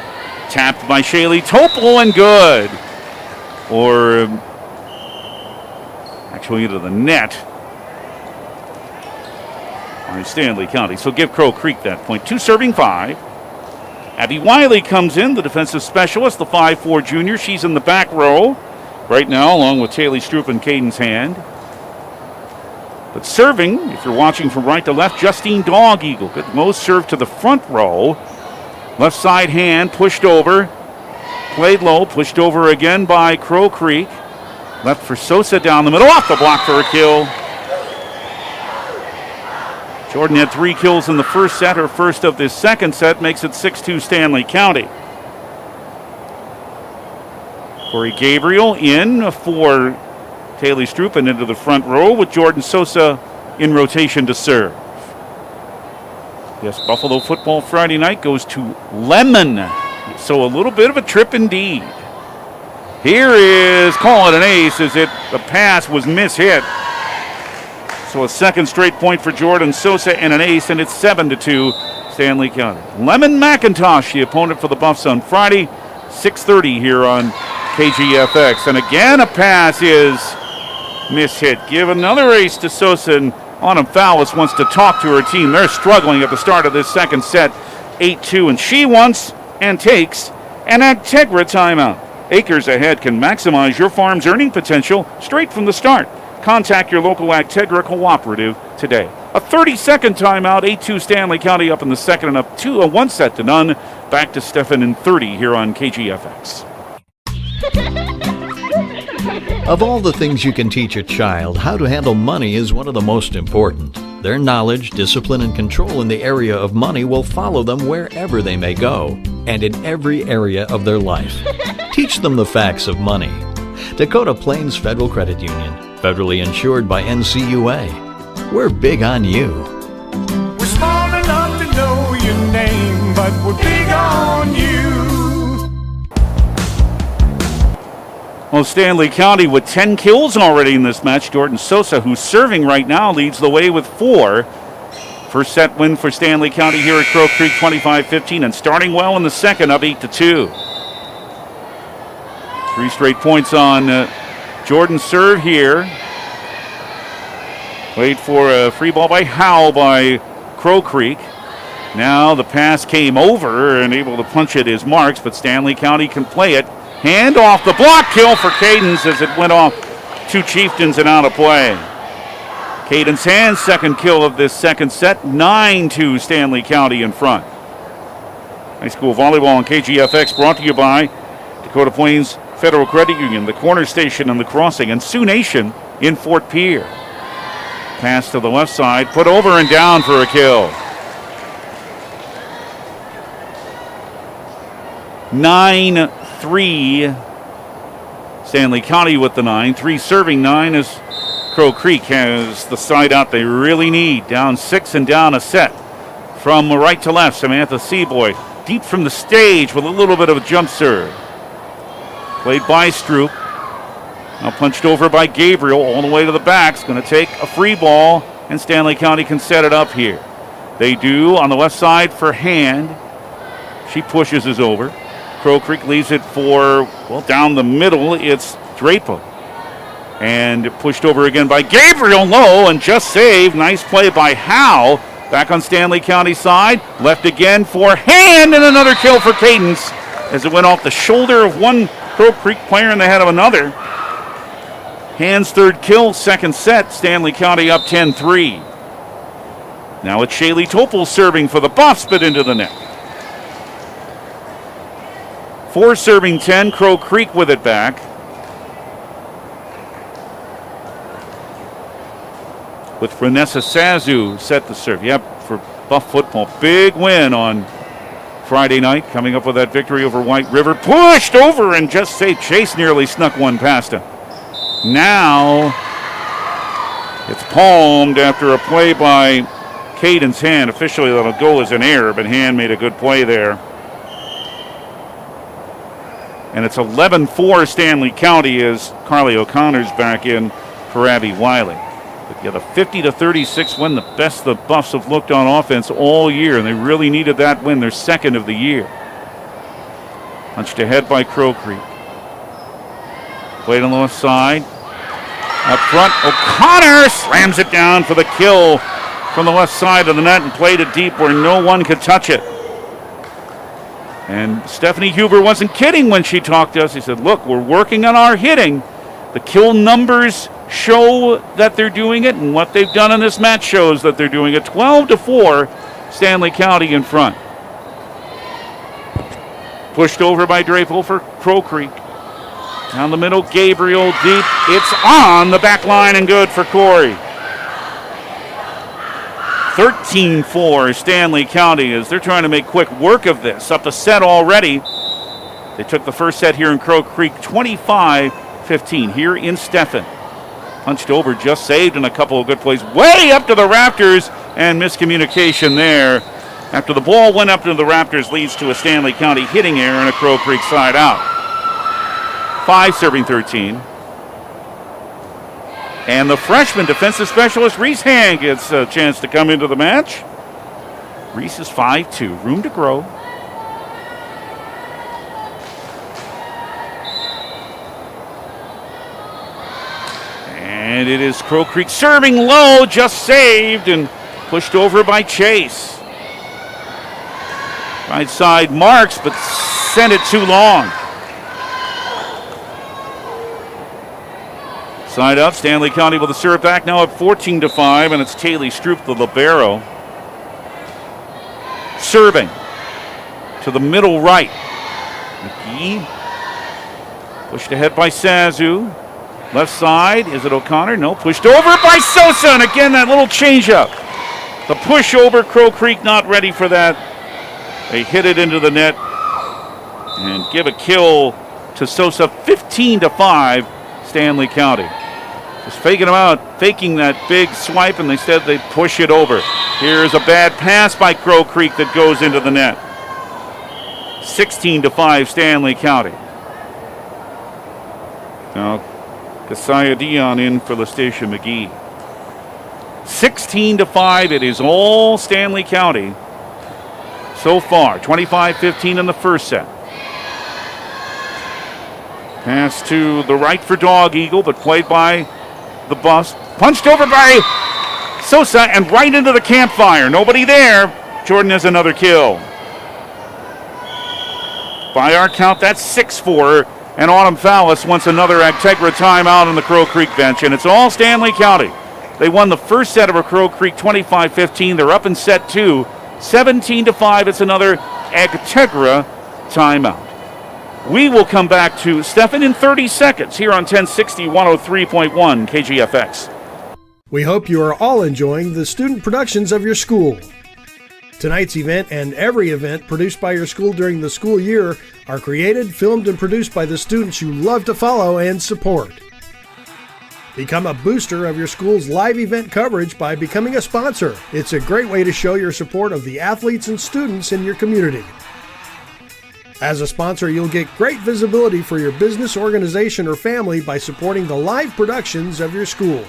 Tapped by Shaylee Topol and good. Or actually into the net by Stanley County. So give Crow Creek that point. 2 serving 5. Abby Wiley comes in, the defensive specialist, the 5'4 junior. She's in the back row right now, along with Taylor Stroop and Caden's Hand. But serving, if you're watching from right to left, Justine Dog Eagle. Good most served to the front row. Left side hand pushed over. Played low, pushed over again by Crow Creek. Left for Sosa down the middle, off the block for a kill. Jordan had 3 kills in the first set. Her first of this second set makes it 6-2 Stanley County. Corey Gabriel in for Taylor Stroop and into the front row with Jordan Sosa in rotation to serve. Yes, Buffalo football Friday night goes to Lemon. So a little bit of a trip indeed. Here is, call it an ace, as the pass was mishit. So a second straight point for Jordan Sosa and an ace, and it's 7-2 Stanley County. Lemon McIntosh, the opponent for the Buffs on Friday, 6:30 here on KGFX. And again, a pass is mishit. Give another ace to Sosa, and Autumn Fowlis wants to talk to her team. They're struggling at the start of this second set, 8-2, and she wants and takes an Actegra timeout. Acres Ahead can maximize your farm's earning potential straight from the start. Contact your local Actegra cooperative today. A 30-second timeout, 8-2 Stanley County up in the second and up 1-0. Back to Stefan in 30 here on KGFX. Of all the things you can teach a child, how to handle money is one of the most important. Their knowledge, discipline, and control in the area of money will follow them wherever they may go, and in every area of their life. Teach them the facts of money. Dakota Plains Federal Credit Union, federally insured by NCUA. We're big on you. We're small enough to know your name, but we're big on you. Well, Stanley County with 10 kills already in this match. Jordan Sosa, who's serving right now, leads the way with 4. First set win for Stanley County here at Crow Creek, 25-15, and starting well in the second, up 8-2. 3 straight points on Jordan's serve here. Played for a free ball by Howe by Crow Creek. Now the pass came over and able to punch it is Marks, but Stanley County can play it. Hand off the block, kill for Cadence as it went off 2 Chieftains and out of play. Cadence Hand's second kill of this second set, 9-2 Stanley County in front. High school volleyball on KGFX brought to you by Dakota Plains Federal Credit Union, the Corner Station and the Crossing, and Sioux Nation in Fort Pierre. Pass to the left side, put over and down for a kill. 9-3 Stanley County with the 9. 3 serving 9 as Crow Creek has the side out they really need. Down 6 and down a set. From right to left, Samantha Seaboy deep from the stage with a little bit of a jump serve. Played by Stroop. Now punched over by Gabriel all the way to the back. It's going to take a free ball, and Stanley County can set it up here. They do on the left side for Hand. She pushes us over. Crow Creek leaves it for, well, down the middle. It's Draper. And pushed over again by Gabriel, low, and just saved. Nice play by Howe. Back on Stanley County side. Left again for Hand, and another kill for Cadence as it went off the shoulder of one Crow Creek player in the head of another. Hand's third kill, second set. Stanley County up 10-3. Now it's Shaylee Topol serving for the Buffs, but into the net. 4 serving 10, Crow Creek with it back. With Vanessa Sazu set to serve. Yep, for Buff football. Big win on Friday night, coming up with that victory over White River. Pushed over and just saved. Chase nearly snuck one past him. Now it's palmed after a play by Caden's Hand. Officially that'll go as an error, but Hand made a good play there. And it's 11-4 Stanley County as Carly O'Connor's back in for Abby Wiley. But yeah, the 50-36 win, the best the Buffs have looked on offense all year, and they really needed that win, their second of the year. Punched ahead by Crow Creek. Played on the left side. Up front, O'Connor slams it down for the kill from the left side of the net and played it deep where no one could touch it. And Stephanie Huber wasn't kidding when she talked to us. She said, look, we're working on our hitting. The kill numbers show that they're doing it, and what they've done in this match shows that they're doing it. 12-4, Stanley County in front. Pushed over by Drapeau for Crow Creek. Down the middle, Gabriel deep. It's on the back line and good for Corey. 13-4 Stanley County as they're trying to make quick work of this. Up the set already. They took the first set here in Crow Creek, 25-15 here in Stephen. Punched over, just saved, and a couple of good plays way up to the Raptors, and miscommunication there. After the ball went up to the Raptors, leads to a Stanley County hitting error and a Crow Creek side out. 5 serving 13. And the freshman defensive specialist, Reese Hand, gets a chance to come into the match. Reese is 5'2", room to grow. And it is Crow Creek serving low, just saved and pushed over by Chase. Right side marks, but sent it too long. Side up, Stanley County with the serve back now at 14-5, and it's Taylor Stroop, the libero. Serving to the middle right. McGee pushed ahead by Sazu. Left side, is it O'Connor? No, pushed over by Sosa, and again that little changeup. The push over, Crow Creek not ready for that. They hit it into the net and give a kill to Sosa. 15-5, Stanley County. Just faking them out, faking that big swipe, and instead they push it over. Here's a bad pass by Crow Creek that goes into the net. 16-5, Stanley County. Now, Kasaya Dion in for LaStacia McGee. 16-5, it is all Stanley County so far. 25-15 in the first set. Pass to the right for Dog Eagle, but played by the bus. Punched over by Sosa and right into the campfire. Nobody there. Jordan has another kill. By our count, that's 6-4. And Autumn Fallis wants another Actegra timeout on the Crow Creek bench. And it's all Stanley County. They won the first set of Crow Creek 25-15. They're up in set 2. 17-5. It's another Actegra timeout. We will come back to Stephen in 30 seconds here on 1060 103.1 KGFX. We hope you are all enjoying the student productions of your school. Tonight's event and every event produced by your school during the school year are created, filmed, and produced by the students you love to follow and support. Become a booster of your school's live event coverage by becoming a sponsor. It's a great way to show your support of the athletes and students in your community. As a sponsor, you'll get great visibility for your business, organization, or family by supporting the live productions of your school.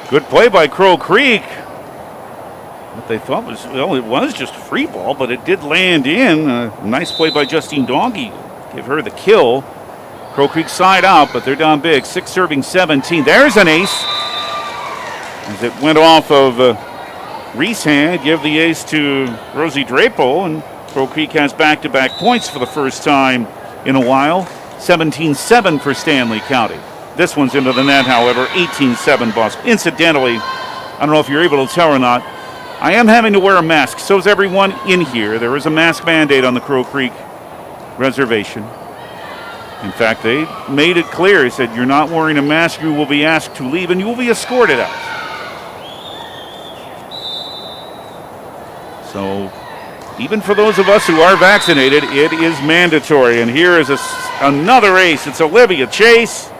Good play by Crow Creek. What they thought was, well, it was just a free ball, but it did land in. Nice play by Justine Doggy. Give her the kill. Crow Creek side out, but they're down big. 6 serving 17. There's an ace. As it went off of Reese Hand, give the ace to Rosie Drapeau, and Crow Creek has back-to-back points for the first time in a while. 17-7 for Stanley County. This one's into the net, however, 18-7 Boston. Incidentally, I don't know if you're able to tell or not, I am having to wear a mask. So is everyone in here. There is a mask mandate on the Crow Creek reservation. In fact, they made it clear. They said, you're not wearing a mask, you will be asked to leave, and you will be escorted out. So, even for those of us who are vaccinated, it is mandatory. And here is another ace. It's Olivia Chase,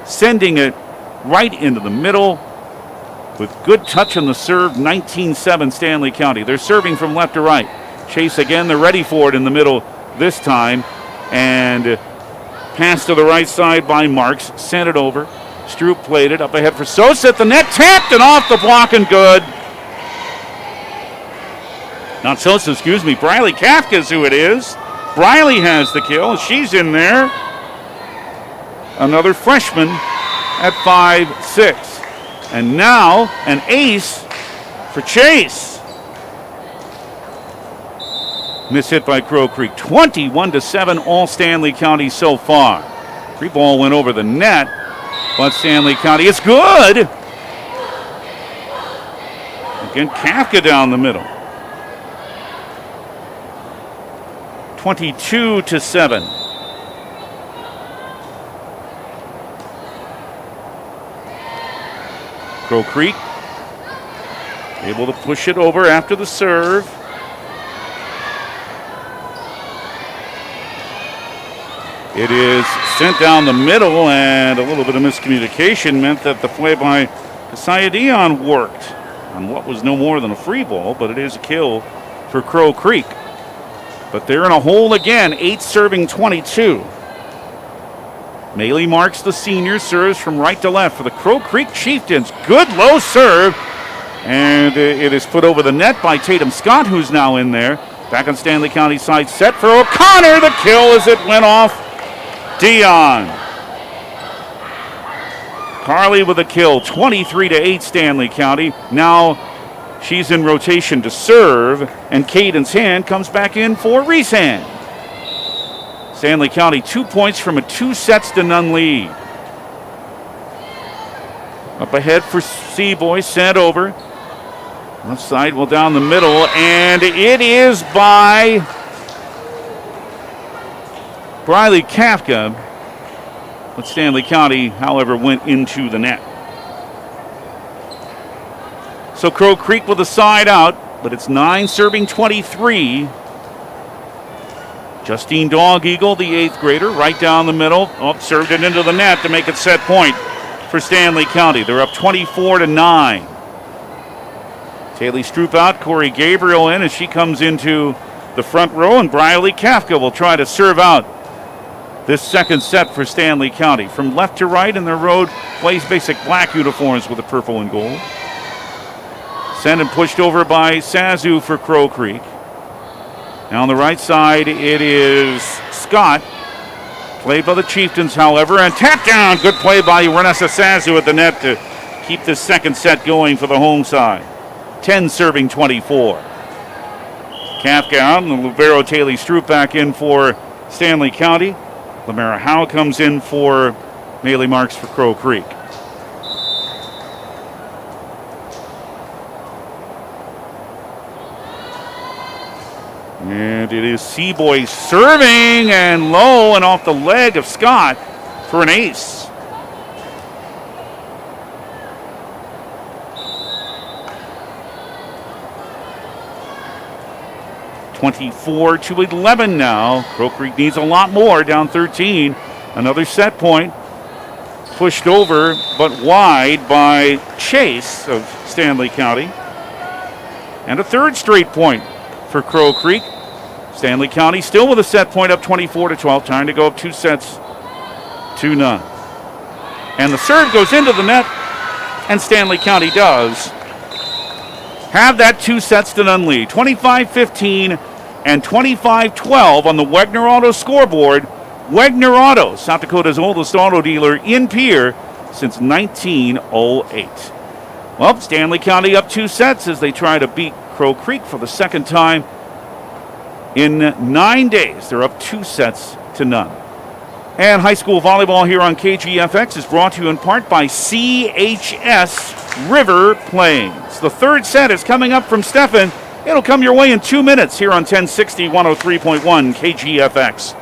sending it right into the middle. with good touch on the serve, 19-7 Stanley County. They're serving from left to right. Chase again, they're ready for it in the middle this time. And pass to the right side by Marks, sent it over. Stroop played it up ahead for Sosa at the net, tapped and off the block and good. Not Sosa, excuse me. Briley Kafka's who it is. Briley has the kill. She's in there. Another freshman at 5'6". And now an ace for Chase. Miss hit by Crow Creek. 21-7 all Stanley County so far. Free ball went over the net, but Stanley County, it's good. Again, Kafka down the middle. 22-7. Crow Creek able to push it over after the serve. It is sent down the middle, and a little bit of miscommunication meant that the play by Kasaya Dion worked on what was no more than a free ball, but it is a kill for Crow Creek. But they're in a hole again, 8 serving 22. Maley Marks, the senior, serves from right to left for the Crow Creek Chieftains. Good low serve, and it is put over the net by Tatum Scott, who's now in there. Back on Stanley County side, set for O'Connor. The kill as it went off Dion. Carly with a kill, 23-8 Stanley County. Now she's in rotation to serve, and Caden's Hand comes back in for Reese Hand. Stanley County 2 points from a 2-0 lead. Up ahead for Seaboy, sent over. Left side, well down the middle, and it is by Briley Kafka. But Stanley County, however, went into the net. So Crow Creek with a side out, but it's 9 serving 23. Justine Dog Eagle, the 8th grader, right down the middle. Oh, served it into the net to make it set point for Stanley County. They're up 24-9. Taylor Stroop out, Corey Gabriel in as she comes into the front row, and Briley Kafka will try to serve out this second set for Stanley County. From left to right in their road, plays basic black uniforms with the purple and gold. Sent and pushed over by Sazu for Crow Creek. Now on the right side, it is Scott. Played by the Chieftains, however, and tapped down. Good play by Renessa Sazu at the net to keep this second set going for the home side. 10 serving 24. Kafka out, and the Libero Taylor Stroop back in for Stanley County. Lamara Howe comes in for Maley Marks for Crow Creek. And it is Seaboy serving, and low and off the leg of Scott for an ace. (24-11) now. Crow Creek needs a lot more, down 13. Another set point. Pushed over, but wide by Chase of Stanley County. And a third straight point for Crow Creek. Stanley County still with a set point, up 24-12. Time to go up 2 sets to none. And the serve goes into the net, and Stanley County does have that 2-0 lead. 25-15 and 25-12 on the Wegner Auto scoreboard. Wegner Auto, South Dakota's oldest auto dealer in Pierre since 1908. Well, Stanley County up 2 sets as they try to beat Crow Creek for the second time in 9 days. They're up 2-0. And high school volleyball here on KGFX is brought to you in part by CHS River Plains. The third set is coming up from Stephen. It'll come your way in 2 minutes here on 1060 103.1 KGFX.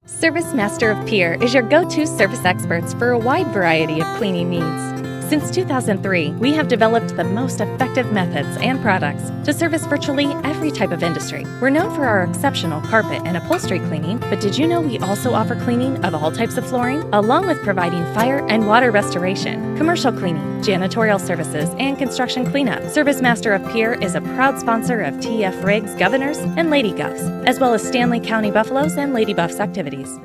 Service Master of Pierre is your go-to service experts for a wide variety of cleaning needs. Since 2003, we have developed the most effective methods and products to service virtually every type of industry. We're known for our exceptional carpet and upholstery cleaning, but did you know we also offer cleaning of all types of flooring, along with providing fire and water restoration, commercial cleaning, janitorial services, and construction cleanup. Service Master of Pier is a proud sponsor of TF Riggs Governors and Lady Govs, as well as Stanley County Buffaloes and Lady Buffs activities.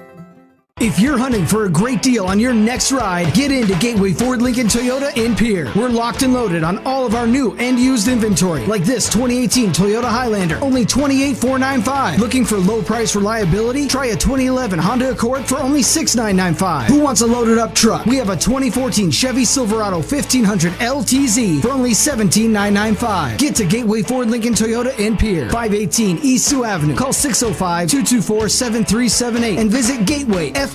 If you're hunting for a great deal on your next ride, get into Gateway Ford Lincoln Toyota in Pier. We're locked and loaded on all of our new and used inventory, like this 2018 Toyota Highlander, only $28,495. Looking for low price reliability? Try a 2011 Honda Accord for only $6,995. Who wants a loaded up truck? We have a 2014 Chevy Silverado 1500 LTZ for only $17,995. Get to Gateway Ford Lincoln Toyota in Pier, 518 East Sioux Avenue. Call 605-224-7378 and visit gatewayflt.com.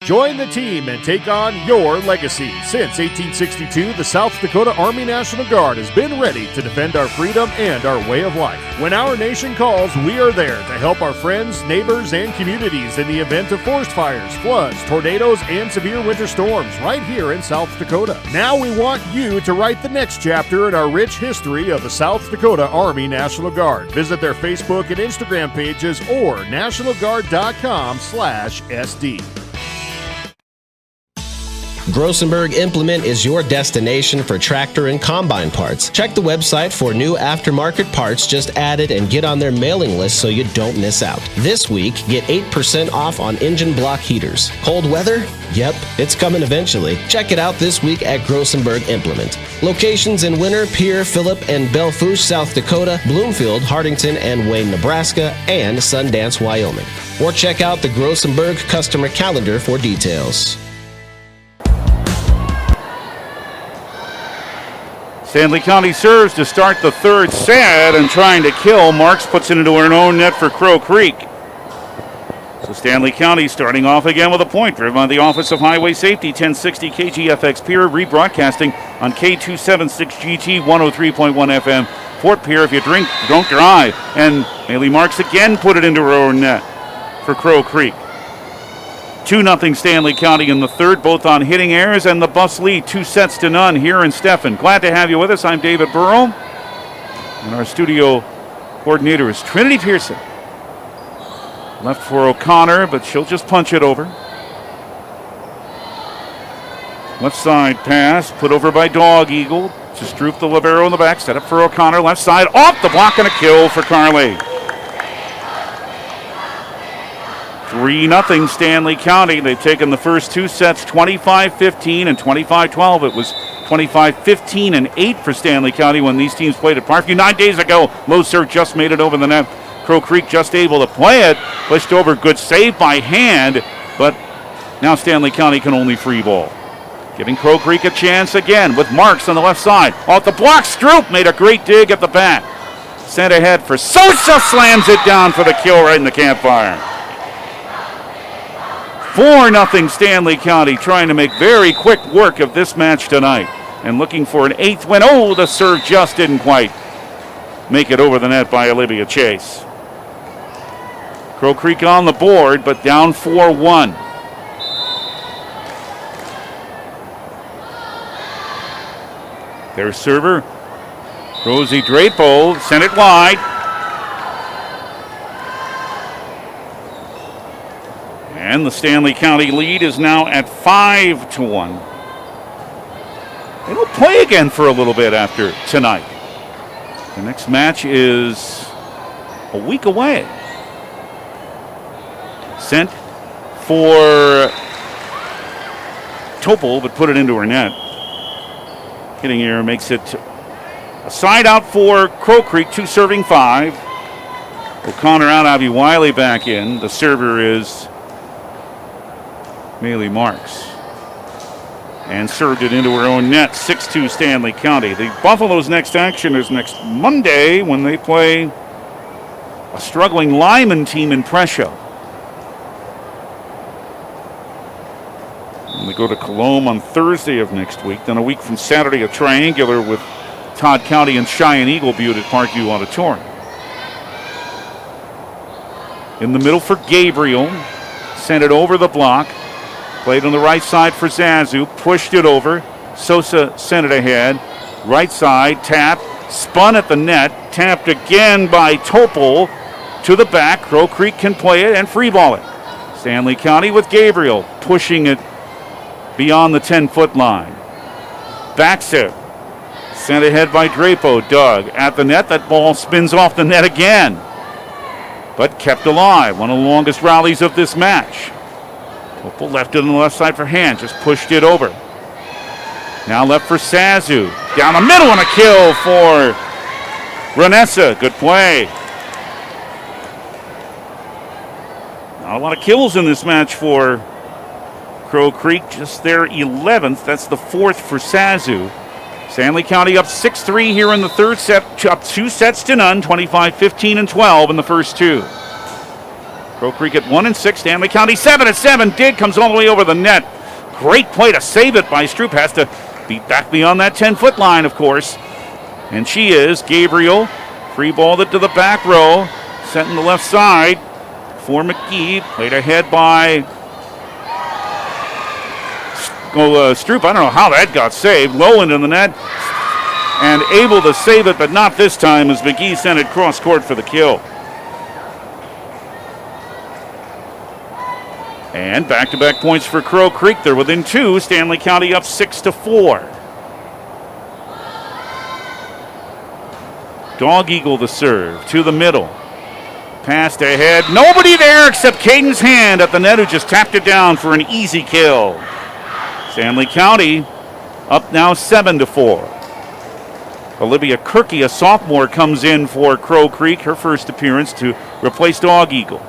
Join the team and take on your legacy. Since 1862, the South Dakota Army National Guard has been ready to defend our freedom and our way of life. When our nation calls, we are there to help our friends, neighbors, and communities in the event of forest fires, floods, tornadoes, and severe winter storms right here in South Dakota. Now we want you to write the next chapter in our rich history of the South Dakota Army National Guard. Visit their Facebook and Instagram pages or nationalguard.com/SD. Grossenberg Implement is your destination for tractor and combine parts. Check the website for new aftermarket parts just added and get on their mailing list so you don't miss out. This week, get 8% off on engine block heaters. Cold weather? Yep, it's coming eventually. Check it out this week at Grossenberg Implement. Locations in Winter, Pier, Phillip, and Belfouche, South Dakota, Bloomfield, Hardington, and Wayne, Nebraska, and Sundance, Wyoming. Or check out the Grossenberg customer calendar for details. Stanley County serves to start the third set and trying to kill. Marks puts it into her own net for Crow Creek. So Stanley County starting off again with a point driven by the Office of Highway Safety, 1060 KGFX Pier, rebroadcasting on K276GT 103.1 FM. Fort Pier, if you drink, don't drive. And Haley Marks again put it into her own net for Crow Creek. 2-0 Stanley County in the third, both on hitting errors, and the Buffs lead 2-0 here in Stephen. Glad to have you with us. I'm David Burrow, and our studio coordinator is Trinity Pearson. Left for O'Connor, but she'll just punch it over. Left side pass, put over by Dog Eagle. Just droop the libero in the back, set up for O'Connor. Left side, off the block, and a kill for Carly. 3-0 Stanley County. They've taken the first two sets 25-15 and 25-12. It was 25-15 and 8 for Stanley County when these teams played at Parkview 9 days ago. Low serve just made it over the net. Crow Creek just able to play it. Pushed over, good save by Hand, but now Stanley County can only free ball. Giving Crow Creek a chance again with Marks on the left side. Off the block, Stroop made a great dig at the bat. Sent ahead for Sosa, slams it down for the kill right in the campfire. 4-0 Stanley County, trying to make very quick work of this match tonight and looking for an 8th win. Oh, the serve just didn't quite make it over the net by Olivia Chase. Crow Creek on the board, but down 4-1. Their server, Rosie Drapo, sent it wide. And the Stanley County lead is now at 5-1. They will play again for a little bit after tonight. The next match is a week away. Sent for Topol, but put it into her net. Hitting here makes it a side out for Crow Creek, 2 serving 5. O'Connor out, Abby Wiley back in. The server is Maylee Marks. And served it into her own net, 6-2 Stanley County. The Buffaloes' next action is next Monday when they play a struggling Lyman team in Presho. And we go to Colombe on Thursday of next week. Then a week from Saturday, a triangular with Todd County and Cheyenne Eagle Butte at Parkview Auditorium. In the middle for Gabriel. Sent it over the block. Played on the right side for Zazu. Pushed it over. Sosa sent it ahead. Right side, tap. Spun at the net. Tapped again by Topol. To the back. Crow Creek can play it and free ball it. Stanley County with Gabriel. Pushing it beyond the 10-foot line. Backs it. Sent ahead by Drapo. Doug at the net. That ball spins off the net again. But kept alive. One of the longest rallies of this match. Topol left it on the left side for Hand. Just pushed it over. Now left for Zazu. Down the middle and a kill for Renessa. Good play. Not a lot of kills in this match for Crow Creek. Just their 11th. That's the 4th for Zazu. Stanley County up 6-3 here in the third set. Up 2 sets to none. 25-15 and 12 in the first 2. Crow Creek at 1-6. Stanley County 7-7. Dig comes all the way over the net. Great play to save it by Stroop. Has to beat back beyond that 10-foot line, of course. And she is. Gabriel free balled it to the back row. Sent in the left side for McGee. Played ahead by Stroop. I don't know how that got saved. Lowland in the net. And able to save it, but not this time as McGee sent it cross court for the kill. And back-to-back points for Crow Creek. They're within 2. Stanley County up 6-4. Dog Eagle the serve to the middle. Passed ahead. Nobody there except Caden's Hand at the net, who just tapped it down for an easy kill. Stanley County up now 7-4. Olivia Kirky, a sophomore, comes in for Crow Creek. Her first appearance to replace Dog Eagle.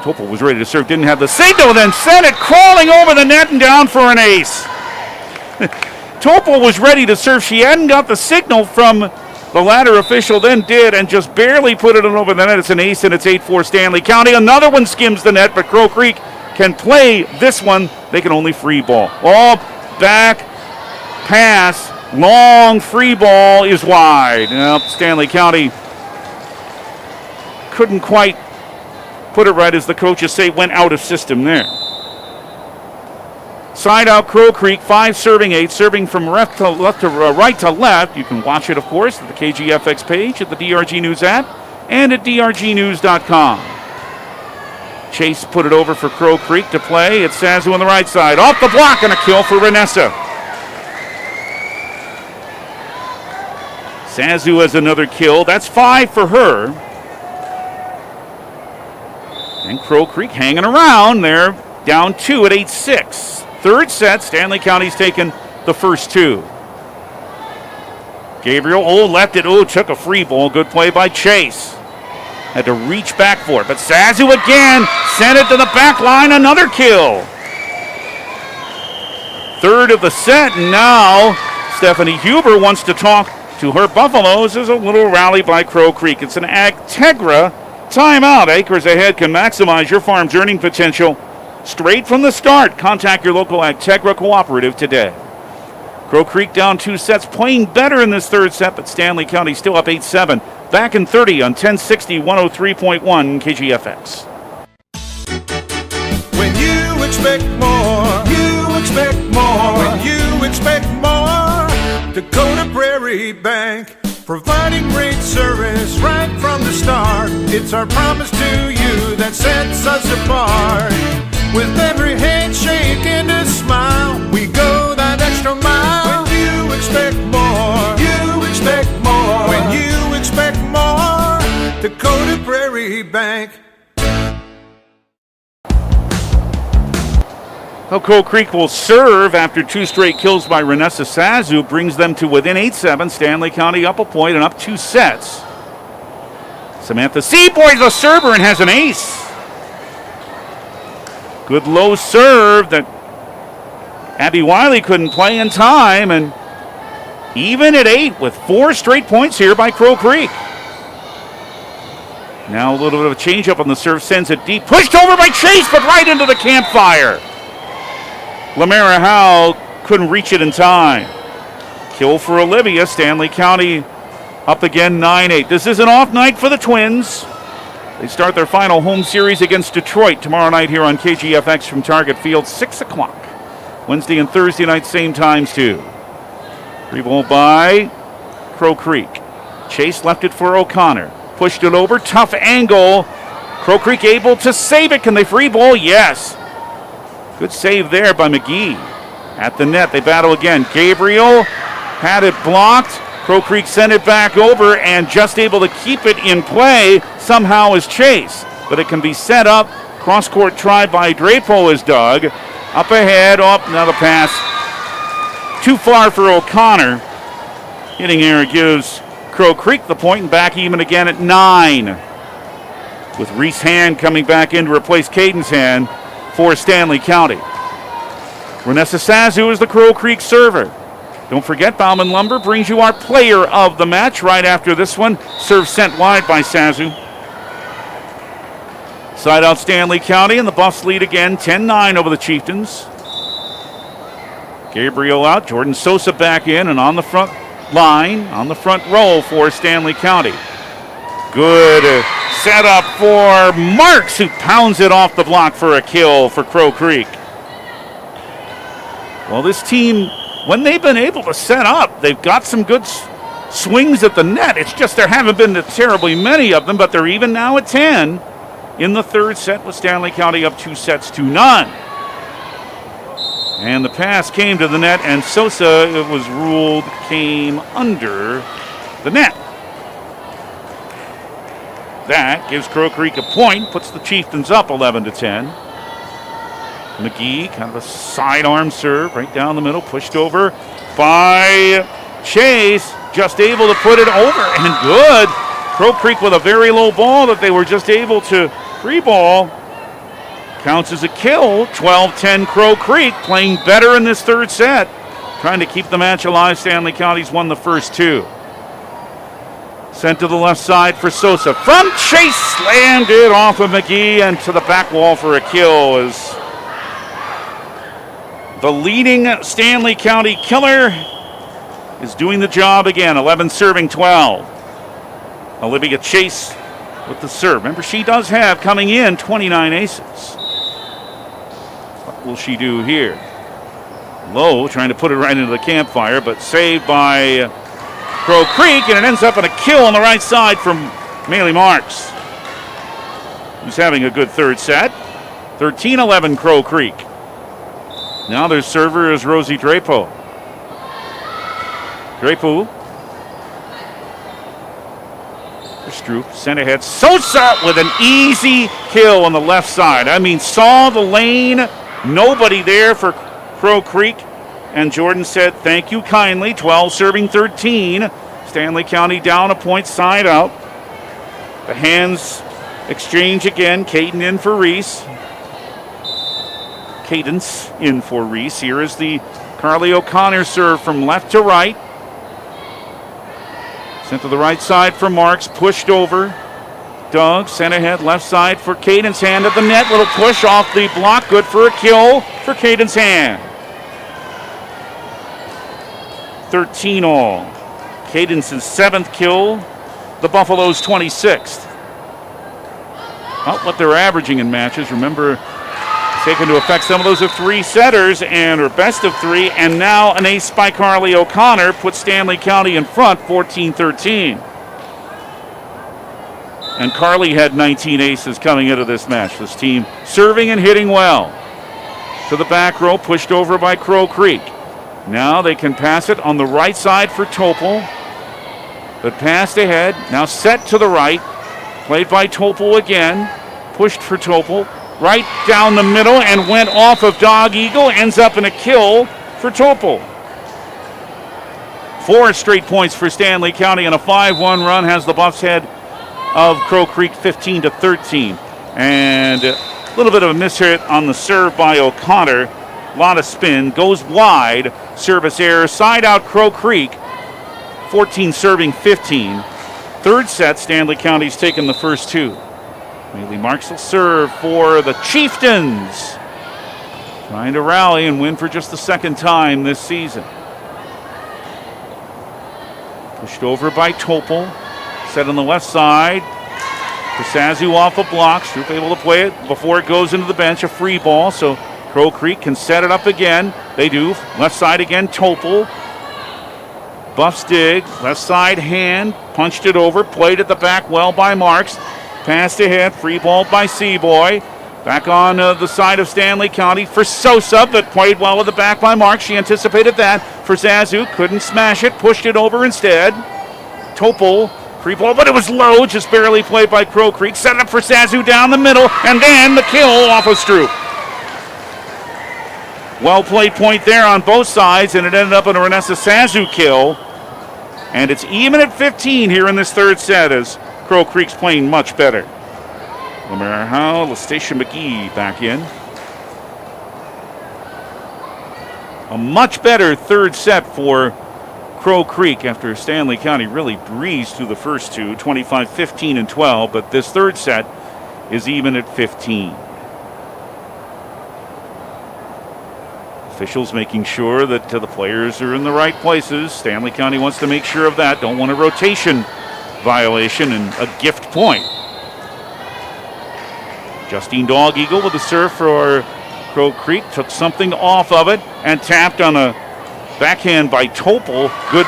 Topol was ready to serve, didn't have the signal, then sent it crawling over the net and down for an ace. Topol was ready to serve. She hadn't got the signal from the ladder official, then did, and just barely put it over the net. It's an ace, and it's 8-4 Stanley County. Another one skims the net, but Crow Creek can play this one. They can only free ball. All back, pass, long free ball is wide. Nope, Stanley County couldn't quite put it right, as the coaches say, went out of system there. Side out Crow Creek, 5 serving 8, serving from right to left. You can watch it, of course, at the KGFX page, at the DRG News app, and at drgnews.com. Chase put it over for Crow Creek to play. It's Zazu on the right side. Off the block and a kill for Renessa. Zazu has another kill. That's 5 for her. And Crow Creek hanging around. They're down 2 at 8-6. Third set, Stanley County's taken the first 2. Gabriel, left it. Took a free ball. Good play by Chase. Had to reach back for it. But Zazu again sent it to the back line. Another kill. Third of the set. And now Stephanie Huber wants to talk to her Buffaloes. There's a little rally by Crow Creek. It's an Agtegra timeout. Acres ahead can maximize your farm's earning potential straight from the start. Contact your local Agtegra cooperative today. Crow Creek down 2 sets, playing better in this third set, but Stanley County still up 8-7. Back in 30 on 1060 103.1 KGFX. When you expect more, you expect more. When you expect more, Dakota Prairie Bank, providing great service right from the start. It's our promise to you that sets us apart. With every handshake and a smile, we go that extra mile. When you expect more, you expect more. When you expect more, Dakota Prairie Bank. Crow Creek will serve after 2 straight kills by Renessa Zazu, brings them to within 8-7. Stanley County up a point and up 2 sets. Samantha Seaboy's the server and has an ace. Good low serve that Abby Wiley couldn't play in time, and even at 8 with 4 straight points here by Crow Creek. Now a little bit of a change-up on the serve, sends it deep. Pushed over by Chase, but right into the campfire. Lamara Howe couldn't reach it in time. Kill for Olivia. Stanley County up again 9-8. This is an off night for the Twins. They start their final home series against Detroit tomorrow night here on KGFX from Target Field, 6 o'clock. Wednesday and Thursday night, same times too. Free ball by Crow Creek. Chase left it for O'Connor. Pushed it over, tough angle. Crow Creek able to save it. Can they free ball? Yes. Good save there by McGee. At the net, they battle again. Gabriel had it blocked. Crow Creek sent it back over and just able to keep it in play somehow is Chase. But it can be set up. Cross-court try by Drapo is dug. Up ahead, now the pass. Too far for O'Connor. Hitting error gives Crow Creek the point and back even again at 9. With Reese Hand coming back in to replace Caden's Hand for Stanley County. Renessa Sazu is the Crow Creek server. Don't forget, Bauman Lumber brings you our player of the match right after this one. Serve sent wide by Sazu. Side out Stanley County, and the Buffs lead again, 10-9 over the Chieftains. Gabriel out, Jordan Sosa back in, and on the front line, on the front row for Stanley County. Good setup for Marks, who pounds it off the block for a kill for Crow Creek. Well, this team, when they've been able to set up, they've got some good swings at the net. It's just there haven't been terribly many of them, but they're even now at 10 in the third set with Stanley County up 2-0. And the pass came to the net, and Sosa, it was ruled, came under the net. That gives Crow Creek a point, puts the Chieftains up 11-10. McGee, kind of a sidearm serve right down the middle, pushed over by Chase, just able to put it over, and good. Crow Creek with a very low ball that they were just able to free ball. Counts as a kill. 12-10 Crow Creek, playing better in this third set. Trying to keep the match alive. Stanley County's won the first two. Sent to the left side for Sosa. From Chase, slammed it off of McGee and to the back wall for a kill as the leading Stanley County killer is doing the job again. 11 serving 12. Olivia Chase with the serve. Remember, she does have, coming in, 29 aces. What will she do here? Low, trying to put it right into the campfire, but saved by Crow Creek, and it ends up in a kill on the right side from Maylee Marks, who's having a good third set. 13-11 Crow Creek. Now their server is Rosie Drapo. Drapo. Stroop sent ahead. Sosa with an easy kill on the left side. I mean, saw the lane. Nobody there for Crow Creek. And Jordan said, thank you kindly. 12 serving 13. Stanley County down a point, side out. The hands exchange again. Caden in for Reese. Cadence in for Reese. Here is the Carly O'Connor serve from left to right. Sent to the right side for Marks. Pushed over. Doug sent ahead left side for Caden's Hand at the net. Little push off the block. Good for a kill for Caden's Hand. 13-all. Cadence's 7th kill. The Buffaloes' 26th. Not what they're averaging in matches. Remember, take into effect some of those are 3 setters and or best of 3, and now an ace by Carly O'Connor puts Stanley County in front 14-13. And Carly had 19 aces coming into this match. This team serving and hitting well. To the back row, pushed over by Crow Creek. Now they can pass it on the right side for Topol. But passed ahead, now set to the right. Played by Topol again. Pushed for Topol. Right down the middle and went off of Dog Eagle. Ends up in a kill for Topol. 4 straight points for Stanley County, and a 5-1 run has the Buffs head of Crow Creek 15-13. And a little bit of a mishit on the serve by O'Connor. A lot of spin. Goes wide. Service error. Side out Crow Creek. 14 serving 15. Third set, Stanley County's taken the first 2. Maylee Marks will serve for the Chieftains. Trying to rally and win for just the second time this season. Pushed over by Topol. Set on the left side. Sazu off a block. Stroop able to play it before it goes into the bench. A free ball, so Crow Creek can set it up again. They do. Left side again, Topol. Buffs dig. Left side hand. Punched it over. Played at the back well by Marks. Passed ahead. Free ball by Seaboy. Back on the side of Stanley County for Sosa, but played well at the back by Marks. She anticipated that for Zazu. Couldn't smash it. Pushed it over instead. Topol. Free ball, but it was low. Just barely played by Crow Creek. Set it up for Zazu down the middle. And then the kill off of Stroop. Well played point there on both sides, and it ended up in a Renessa Sazu kill. And it's even at 15 here in this third set as Crow Creek's playing much better. Lamar Howe, LaStacia McGee back in. A much better third set for Crow Creek after Stanley County really breezed through the first two, 25, 15, and 12, but this third set is even at 15. Officials making sure that the players are in the right places. Stanley County wants to make sure of that. Don't want a rotation violation and a gift point. Justine Dog Eagle with a serve for Crow Creek. Took something off of it and tapped on a backhand by Topol. Good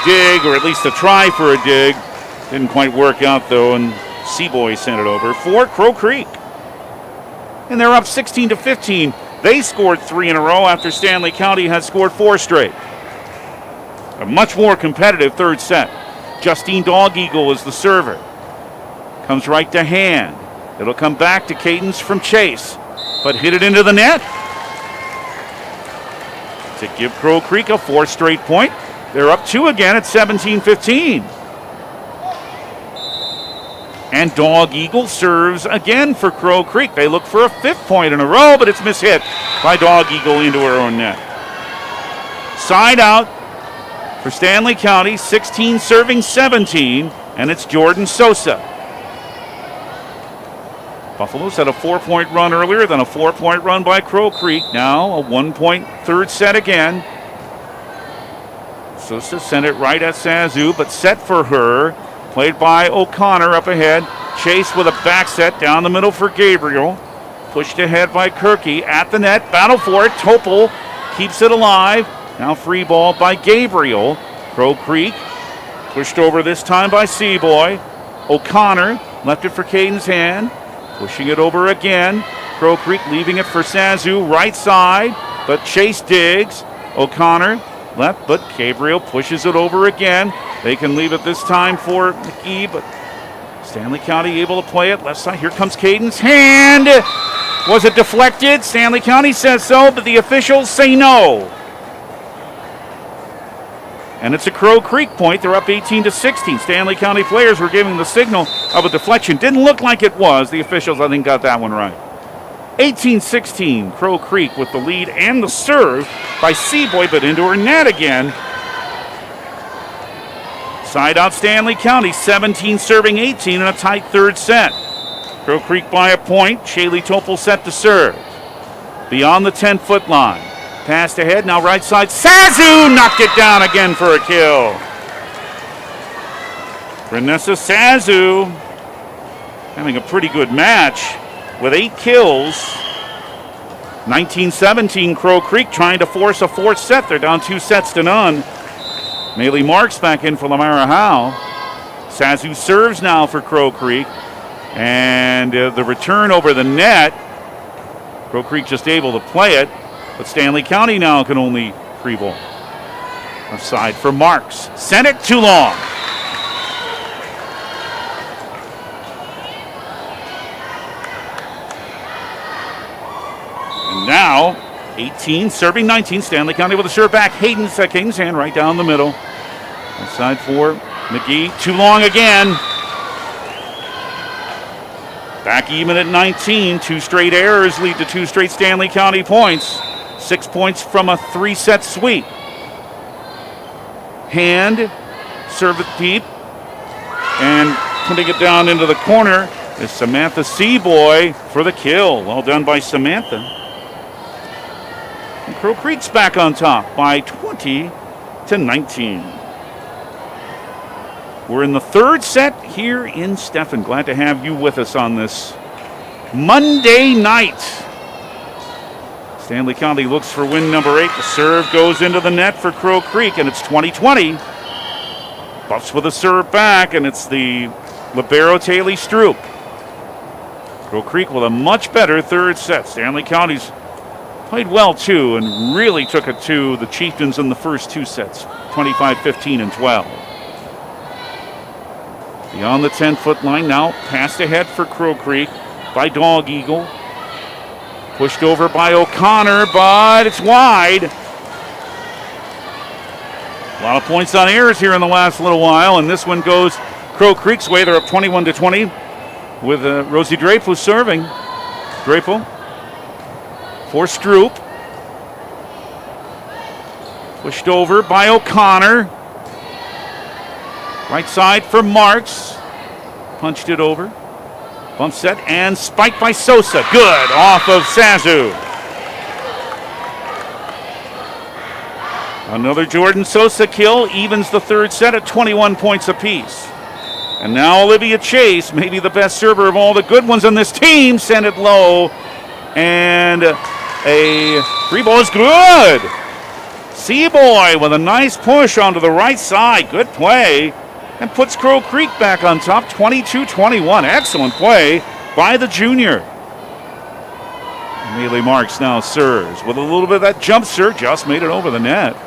dig, or at least a try for a dig. Didn't quite work out though, and Seaboy sent it over for Crow Creek. And they're up 16 to 15. They scored 3 in a row after Stanley County has scored 4 straight. A much more competitive third set. Justine Dog Eagle is the server. Comes right to hand. It'll come back to Cadence from Chase, but hit it into the net to give Crow Creek a 4th straight point. They're up 2 again at 17-15. And Dog Eagle serves again for Crow Creek. They look for a 5th point in a row, but it's mishit by Dog Eagle into her own net. Side out for Stanley County, 16 serving 17, and it's Jordan Sosa. Buffalo's had a 4-point run earlier, then a 4-point run by Crow Creek. Now a 1-point third set again. Sosa sent it right at Sazu, but set for her. Played by O'Connor up ahead. Chase with a back set down the middle for Gabriel. Pushed ahead by Kirky at the net. Battle for it. Topol keeps it alive. Now free ball by Gabriel. Crow Creek pushed over this time by Seaboy. O'Connor left it for Caden's hand. Pushing it over again. Crow Creek leaving it for Sazu right side. But Chase digs. O'Connor left, but Gabriel pushes it over again. They can leave it this time for McGee, but Stanley County able to play it. Left side, here comes Caden's hand. Was it deflected? Stanley County says so, but the officials say no. And it's a Crow Creek point. They're up 18-16. Stanley County players were giving the signal of a deflection. Didn't look like it was. The officials, I think, got that one right. 18-16, Crow Creek with the lead and the serve by Seaboy, but into her net again. Side out Stanley County, 17 serving 18 in a tight third set. Crow Creek by a point. Shaylee Topol set to serve. Beyond the 10-foot line. Passed ahead, now right side. Sazu knocked it down again for a kill. Renessa Sazu having a pretty good match with 8 kills. 19-17, Crow Creek trying to force a 4th set. They're down 2-0. Maylee Marks back in for Lamara Howe. Sazu serves now for Crow Creek. And the return over the net. Crow Creek just able to play it. But Stanley County now can only free ball. Offside for Marks. Sent it too long. And now, 18, serving 19. Stanley County with a serve back. Caden's hand right down the middle. Offside for McGee. Too long again. Back even at 19. 2 straight errors lead to 2 straight Stanley County points. 6 points from a 3-set sweep. Hand, serve it deep, and putting it down into the corner is Samantha Seaboy for the kill. Well done by Samantha. And Crow Creek's back on top by 20-19. We're in the third set here in Stephen. Glad to have you with us on this Monday night. Stanley County looks for win number 8. The serve goes into the net for Crow Creek, and it's 20-20. Buffs with a serve back, and it's the libero Taylor Stroop. Crow Creek with a much better third set. Stanley County's played well, too, and really took it to the Chieftains in the first 2 sets, 25-15 and 12. Beyond the 10-foot line now, passed ahead for Crow Creek by Dog Eagle. Pushed over by O'Connor, but it's wide. A lot of points on errors here in the last little while, and this one goes Crow Creek's way. They're up 21-20 with Rosie Drapeau serving. Drapeau for Stroop. Pushed over by O'Connor. Right side for Marks. Punched it over. Bump set and spiked by Sosa. Good off of Sazu. Another Jordan Sosa kill evens the third set at 21 points apiece. And now Olivia Chase, maybe the best server of all the good ones on this team, sent it low. And a free ball is good. Seaboy with a nice push onto the right side. Good play. And puts Crow Creek back on top, 22-21. Excellent play by the junior. Amelie Marks now serves with a little bit of that jump serve, just made it over the net.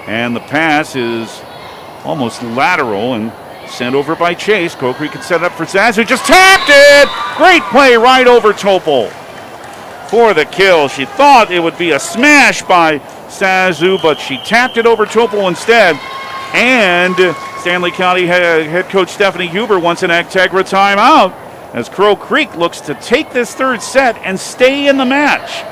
And the pass is almost lateral and sent over by Chase. Crow Creek can set it up for Zazu, just tapped it! Great play right over Topol for the kill. She thought it would be a smash by Zazu, but she tapped it over Topol instead. And Stanley County head coach Stephanie Huber wants an Actegra timeout as Crow Creek looks to take this third set and stay in the match.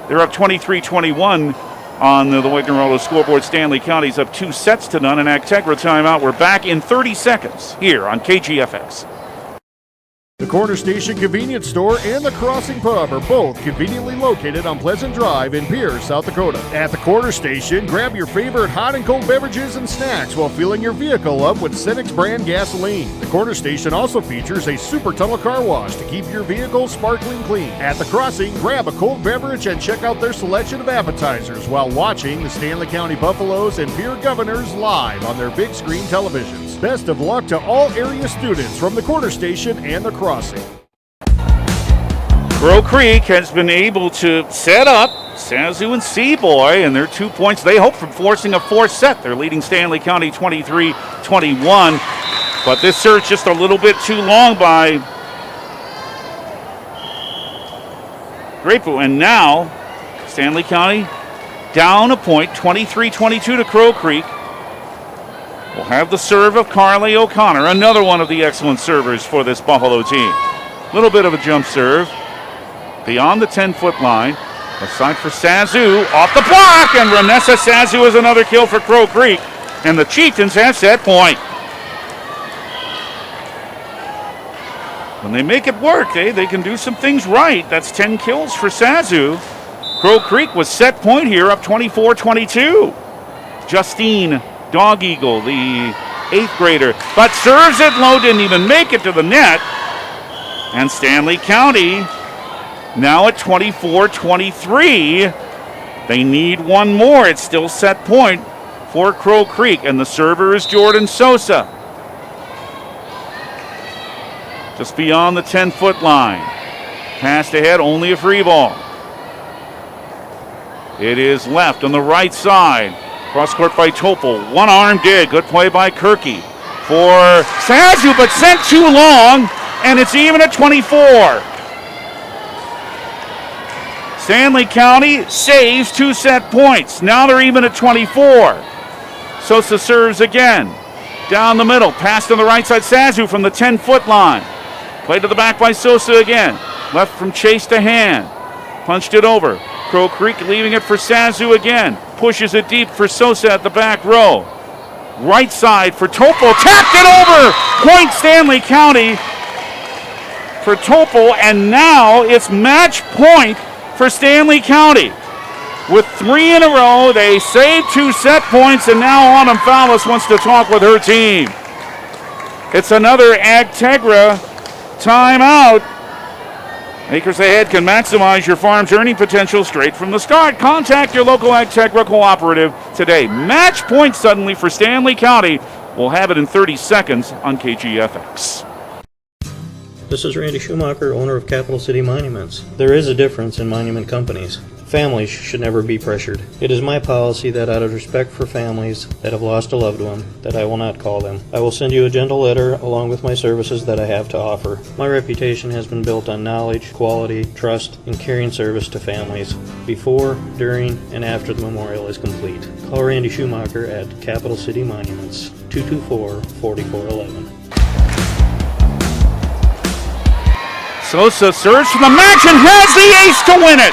They're up 23-21 on the Wagner-Roto scoreboard. Stanley County's up 2-0, an Actegra timeout. We're back in 30 seconds here on KGFX. The Corner Station Convenience Store and the Crossing Pub are both conveniently located on Pleasant Drive in Pierce, South Dakota. At the Corner Station, grab your favorite hot and cold beverages and snacks while filling your vehicle up with Cenex brand gasoline. The Corner Station also features a super tunnel car wash to keep your vehicle sparkling clean. At the Crossing, grab a cold beverage and check out their selection of appetizers while watching the Stanley County Buffaloes and Pierre Governors live on their big screen televisions. Best of luck to all area students from the Corner Station and the Crossing. Crow Creek has been able to set up Sazu and Seaboy, and their 2 points they hope from forcing a fourth set. They're leading Stanley County 23-21, but this serve's just a little bit too long by Drapeau, and now Stanley County down a point, 23-22 to Crow Creek. We'll have the serve of Carly O'Connor, another one of the excellent servers for this Buffalo team. Little bit of a jump serve beyond the 10-foot line. Aside for Sazu, off the block, and Renessa Sazu is another kill for Crow Creek, and the Chieftains have set point. When they make it work, they can do some things right. That's 10 kills for Sazu. Crow Creek was set point here, up 24-22. Justine Dog Eagle, the 8th grader, but serves it low, didn't even make it to the net. And Stanley County now at 24-23. They need one more. It's still set point for Crow Creek, and the server is Jordan Sosa. Just beyond the 10-foot line. Passed ahead, only a free ball. It is left on the right side. Cross court by Topol. One arm dig. Good play by Kirky for Sazu, but sent too long, and it's even at 24. Stanley County saves 2 set points. Now they're even at 24. Sosa serves again. Down the middle. Pass to the right side. Sazu from the 10-foot line. Play to the back by Sosa again. Left from Chase to Hand. Punched it over. Crow Creek leaving it for Sazu again. Pushes it deep for Sosa at the back row. Right side for Topol. Tapped it over. Point Stanley County for Topol. And now it's match point for Stanley County. With 3 in a row, they saved 2 set points, and now Autumn Fallis wants to talk with her team. It's another Agtegra timeout. Acres Ahead can maximize your farm's earning potential straight from the start. Contact your local Agtegra cooperative today. Match point suddenly for Stanley County. We'll have it in 30 seconds on KGFX. This is Randy Schumacher, owner of Capital City Monuments. There is a difference in monument companies. Families should never be pressured. It is my policy that out of respect for families that have lost a loved one, that I will not call them. I will send you a gentle letter along with my services that I have to offer. My reputation has been built on knowledge, quality, trust, and caring service to families before, during, and after the memorial is complete. Call Randy Schumacher at Capital City Monuments, 224-4411. Sosa serves for the match and has the ace to win it.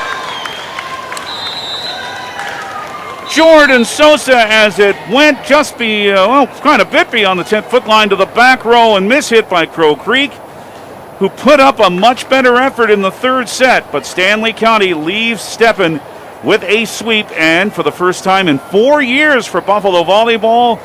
Jordan Sosa, as it went just kind of bit beyond the 10-foot line to the back row and mishit by Crow Creek, who put up a much better effort in the third set. But Stanley County leaves Steppen with a sweep, and for the first time in 4 years for Buffalo Volleyball,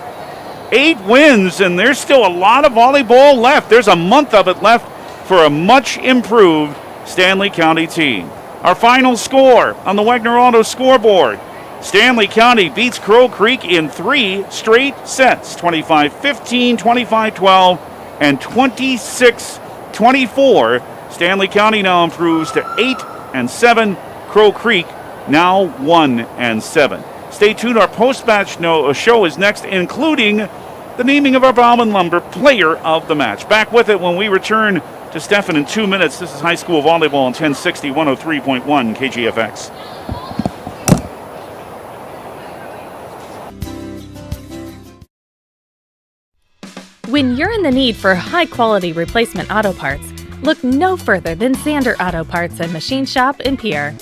8 wins, and there's still a lot of volleyball left. There's a month of it left for a much improved Stanley County team. Our final score on the Wegner Auto scoreboard: Stanley County beats Crow Creek in 3 straight sets, 25-15, 25-12, and 26-24. Stanley County now improves to 8-7. Crow Creek now 1-7. Stay tuned. Our post-match show is next, including the naming of our Bauman Lumber Player of the Match. Back with it when we return to Stephen in 2 minutes. This is high school volleyball on 1060, 103.1 KGFX. When you're in the need for high-quality replacement auto parts, look no further than Zander Auto Parts and Machine Shop in Pierre.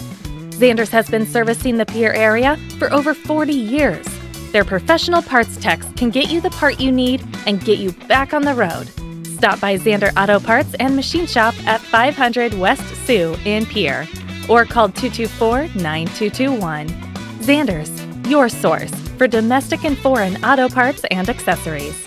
Zander's has been servicing the Pierre area for over 40 years. Their professional parts techs can get you the part you need and get you back on the road. Stop by Zander Auto Parts and Machine Shop at 500 West Sioux in Pierre or call 224-9221. Zander's, your source for domestic and foreign auto parts and accessories.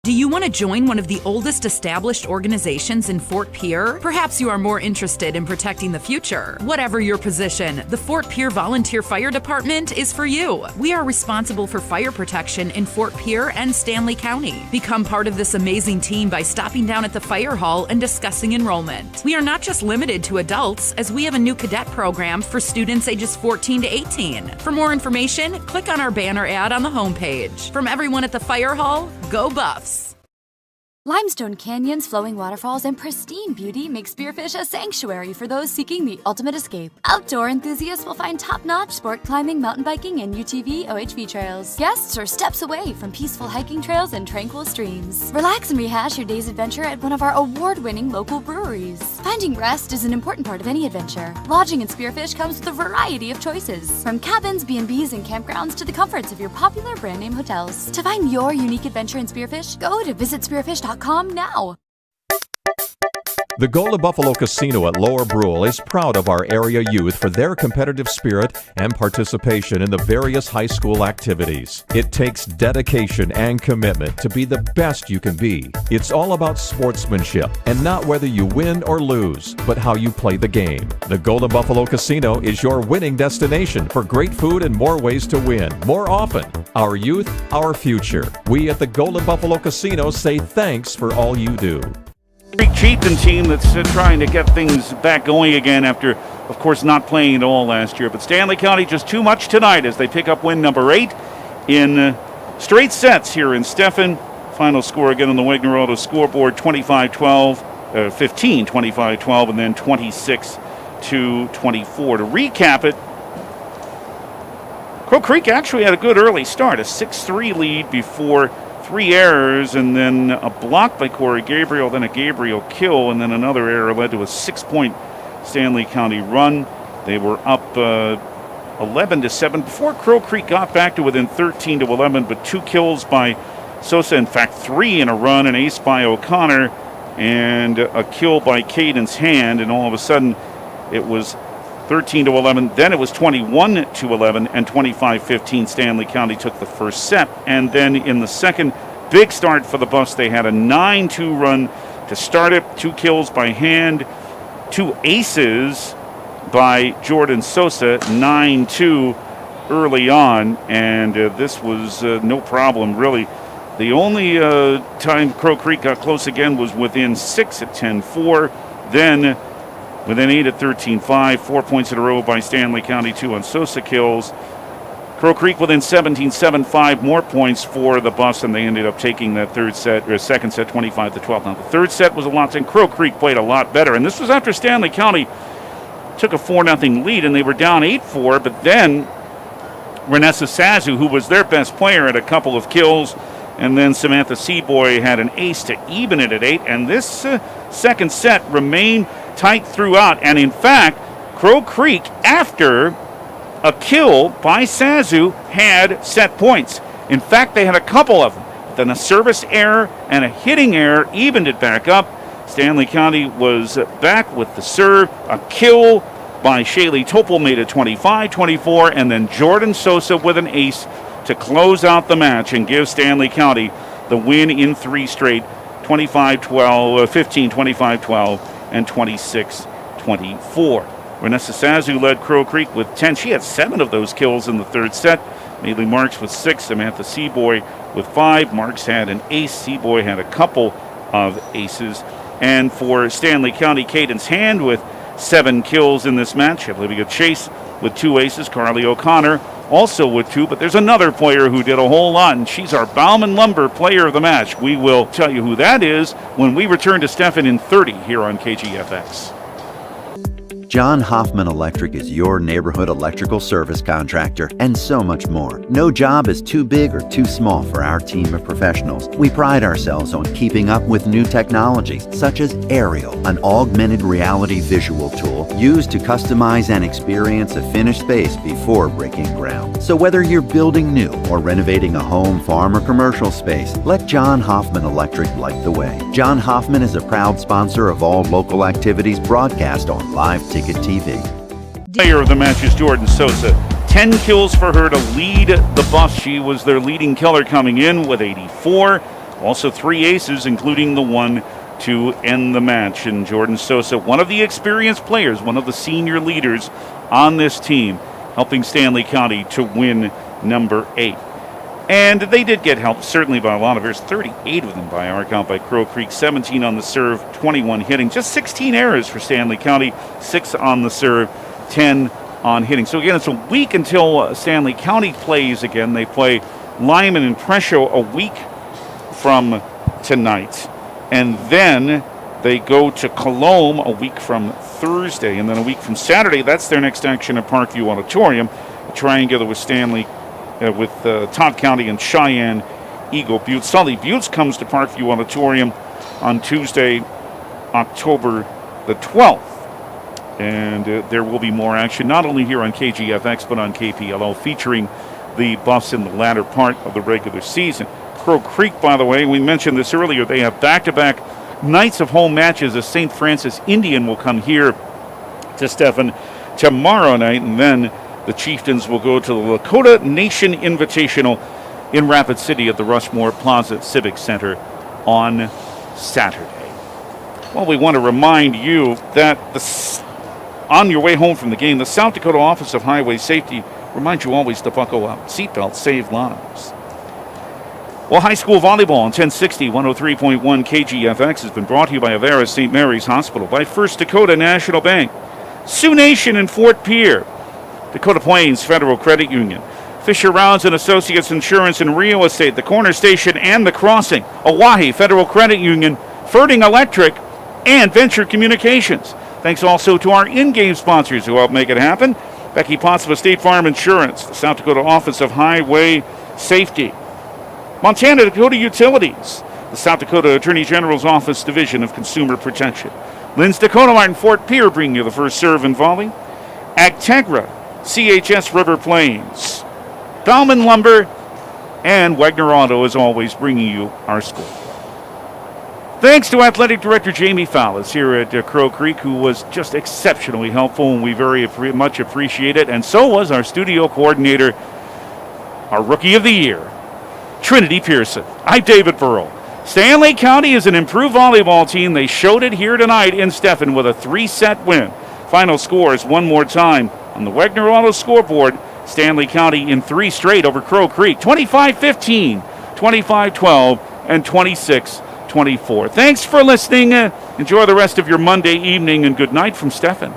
Do you want to join one of the oldest established organizations in Fort Pierre? Perhaps you are more interested in protecting the future. Whatever your position, the Fort Pierre Volunteer Fire Department is for you. We are responsible for fire protection in Fort Pierre and Stanley County. Become part of this amazing team by stopping down at the fire hall and discussing enrollment. We are not just limited to adults, as we have a new cadet program for students ages 14 to 18. For more information, click on our banner ad on the homepage. From everyone at the fire hall, go Buffs! Limestone canyons, flowing waterfalls, and pristine beauty make Spearfish a sanctuary for those seeking the ultimate escape. Outdoor enthusiasts will find top-notch sport climbing, mountain biking, and UTV OHV trails. Guests are steps away from peaceful hiking trails and tranquil streams. Relax and rehash your day's adventure at one of our award-winning local breweries. Finding rest is an important part of any adventure. Lodging in Spearfish comes with a variety of choices, from cabins, B&Bs, and campgrounds to the comforts of your popular brand-name hotels. To find your unique adventure in Spearfish, go to visitspearfish.com now. The Golden Buffalo Casino at Lower Brule is proud of our area youth for their competitive spirit and participation in the various high school activities. It takes dedication and commitment to be the best you can be. It's all about sportsmanship and not whether you win or lose, but how you play the game. The Golden Buffalo Casino is your winning destination for great food and more ways to win more often. Our youth, our future. We at the Golden Buffalo Casino say thanks for all you do. Chieftain team that's trying to get things back going again after, of course, not playing at all last year. But Stanley County just too much tonight as they pick up win number 8 in straight sets here in Stephen. Final score again on the Wegner Auto scoreboard, 25-12, 15-25-12, and then 26-24. To recap it, Crow Creek actually had a good early start, a 6-3 lead before 3 errors, and then a block by Corey Gabriel, then a Gabriel kill, and then another error led to a 6-point Stanley County run. They were up 11-7 before Crow Creek got back to within 13-11, but 2 kills by Sosa, in fact 3 in a run, an ace by O'Connor, and a kill by Caden's Hand, and all of a sudden it was 13-11, then it was 21-11, and 25-15. Stanley County took the first set, and then in the second, big start for the Buffs. They had a 9-2 run to start it. 2 kills by Hand, 2 aces by Jordan Sosa, 9-2 early on, and this was no problem, really. The only time Crow Creek got close again was within 6 at 10-4, then within 8 at 13-5, 4 points in a row by Stanley County, 2 on Sosa kills. Crow Creek within 17-7, 5 more points for the Buffs, and they ended up taking that second set, 25-12. Now, the third set was a lot, and Crow Creek played a lot better, and this was after Stanley County took a 4-0 lead, and they were down 8-4, but then Renessa Sazu, who was their best player, had a couple of kills, and then Samantha Seaboy had an ace to even it at 8, and this second set remained tight throughout, and in fact, Crow Creek, after a kill by Sazu, had set points. In fact, they had a couple of them. Then a service error and a hitting error evened it back up. Stanley County was back with the serve. A kill by Shaylee Topol made it 25-24, and then Jordan Sosa with an ace to close out the match and give Stanley County the win in 3 straight, 25-12, 15, 25-12, and 26-24. Renessa Sazu led Crow Creek with 10. She had 7 of those kills in the third set. Maylee Marks with 6, Samantha Seaboy with 5. Marks had an ace. Seaboy had a couple of aces. And for Stanley County, Cadence Hand with 7 kills in this match. Olivia Chase with 2 aces. Carly O'Connor also with 2. But there's another player who did a whole lot, and she's our Bauman Lumber player of the match. We will tell you who that is when we return to Stefan in 30 here on KGFX. John Hoffman Electric is your neighborhood electrical service contractor, and so much more. No job is too big or too small for our team of professionals. We pride ourselves on keeping up with new technologies, such as Aerial, an augmented reality visual tool used to customize and experience a finished space before breaking ground. So whether you're building new or renovating a home, farm, or commercial space, let John Hoffman Electric light the way. John Hoffman is a proud sponsor of all local activities broadcast on Live Ticket TV. Player of the match is Jordan Sosa. 10 kills for her to lead the Buffs. She was their leading killer coming in with 84. Also 3 aces, including the one to end the match. And Jordan Sosa, one of the experienced players, one of the senior leaders on this team, helping Stanley County to win number 8. And they did get help, certainly by a lot of errors, 38 of them by our count by Crow Creek, 17 on the serve, 21 hitting. Just 16 errors for Stanley County, 6 on the serve, 10 on hitting. So again, it's a week until Stanley County plays again. They play Lyman and Presho a week from tonight. And then they go to Colombe a week from Thursday. And then a week from Saturday, that's their next action at Parkview Auditorium, a triangular with Stanley, with Todd County and Cheyenne, Eagle Butte. Sully Buttes comes to Parkview Auditorium on Tuesday, October the 12th. And there will be more action, not only here on KGFX, but on KPLO, featuring the Buffs in the latter part of the regular season. Crow Creek, by the way, we mentioned this earlier, they have back-to-back nights of home matches as St. Francis Indian will come here to Stephan tomorrow night, and then the Chieftains will go to the Lakota Nation Invitational in Rapid City at the Rushmore Plaza Civic Center on Saturday. Well, we want to remind you that on your way home from the game, the South Dakota Office of Highway Safety reminds you always to buckle up. Seatbelts save lives. Well, high school volleyball on 1060, 103.1 KGFX has been brought to you by Avera St. Mary's Hospital, by First Dakota National Bank, Sioux Nation in Fort Pierre, Dakota Plains Federal Credit Union, Fisher Rounds and Associates Insurance and Real Estate, the Corner Station and the Crossing, Oahe Federal Credit Union, Ferding Electric, and Venture Communications. Thanks also to our in-game sponsors who help make it happen. Becky Potts of State Farm Insurance, the South Dakota Office of Highway Safety, Montana Dakota Utilities, the South Dakota Attorney General's Office Division of Consumer Protection, Lynn's Dakota Mart and Fort Pierre bring you the first serve and volley, Agtegra, CHS River Plains, Bauman Lumber, and Wagner Auto is always bringing you our score. Thanks to Athletic Director Jamie Fallis here at Crow Creek, who was just exceptionally helpful, and we very much appreciate it. And so was our studio coordinator, our Rookie of the Year, Trinity Pearson. I'm David Burrell. Stanley County is an improved volleyball team. They showed it here tonight in Stephen with a 3-set win. Final scores one more time on the Wegner Auto scoreboard. Stanley County in 3 straight over Crow Creek. 25-15, 25-12, and 26-24. Thanks for listening. Enjoy the rest of your Monday evening, and good night from Stephen.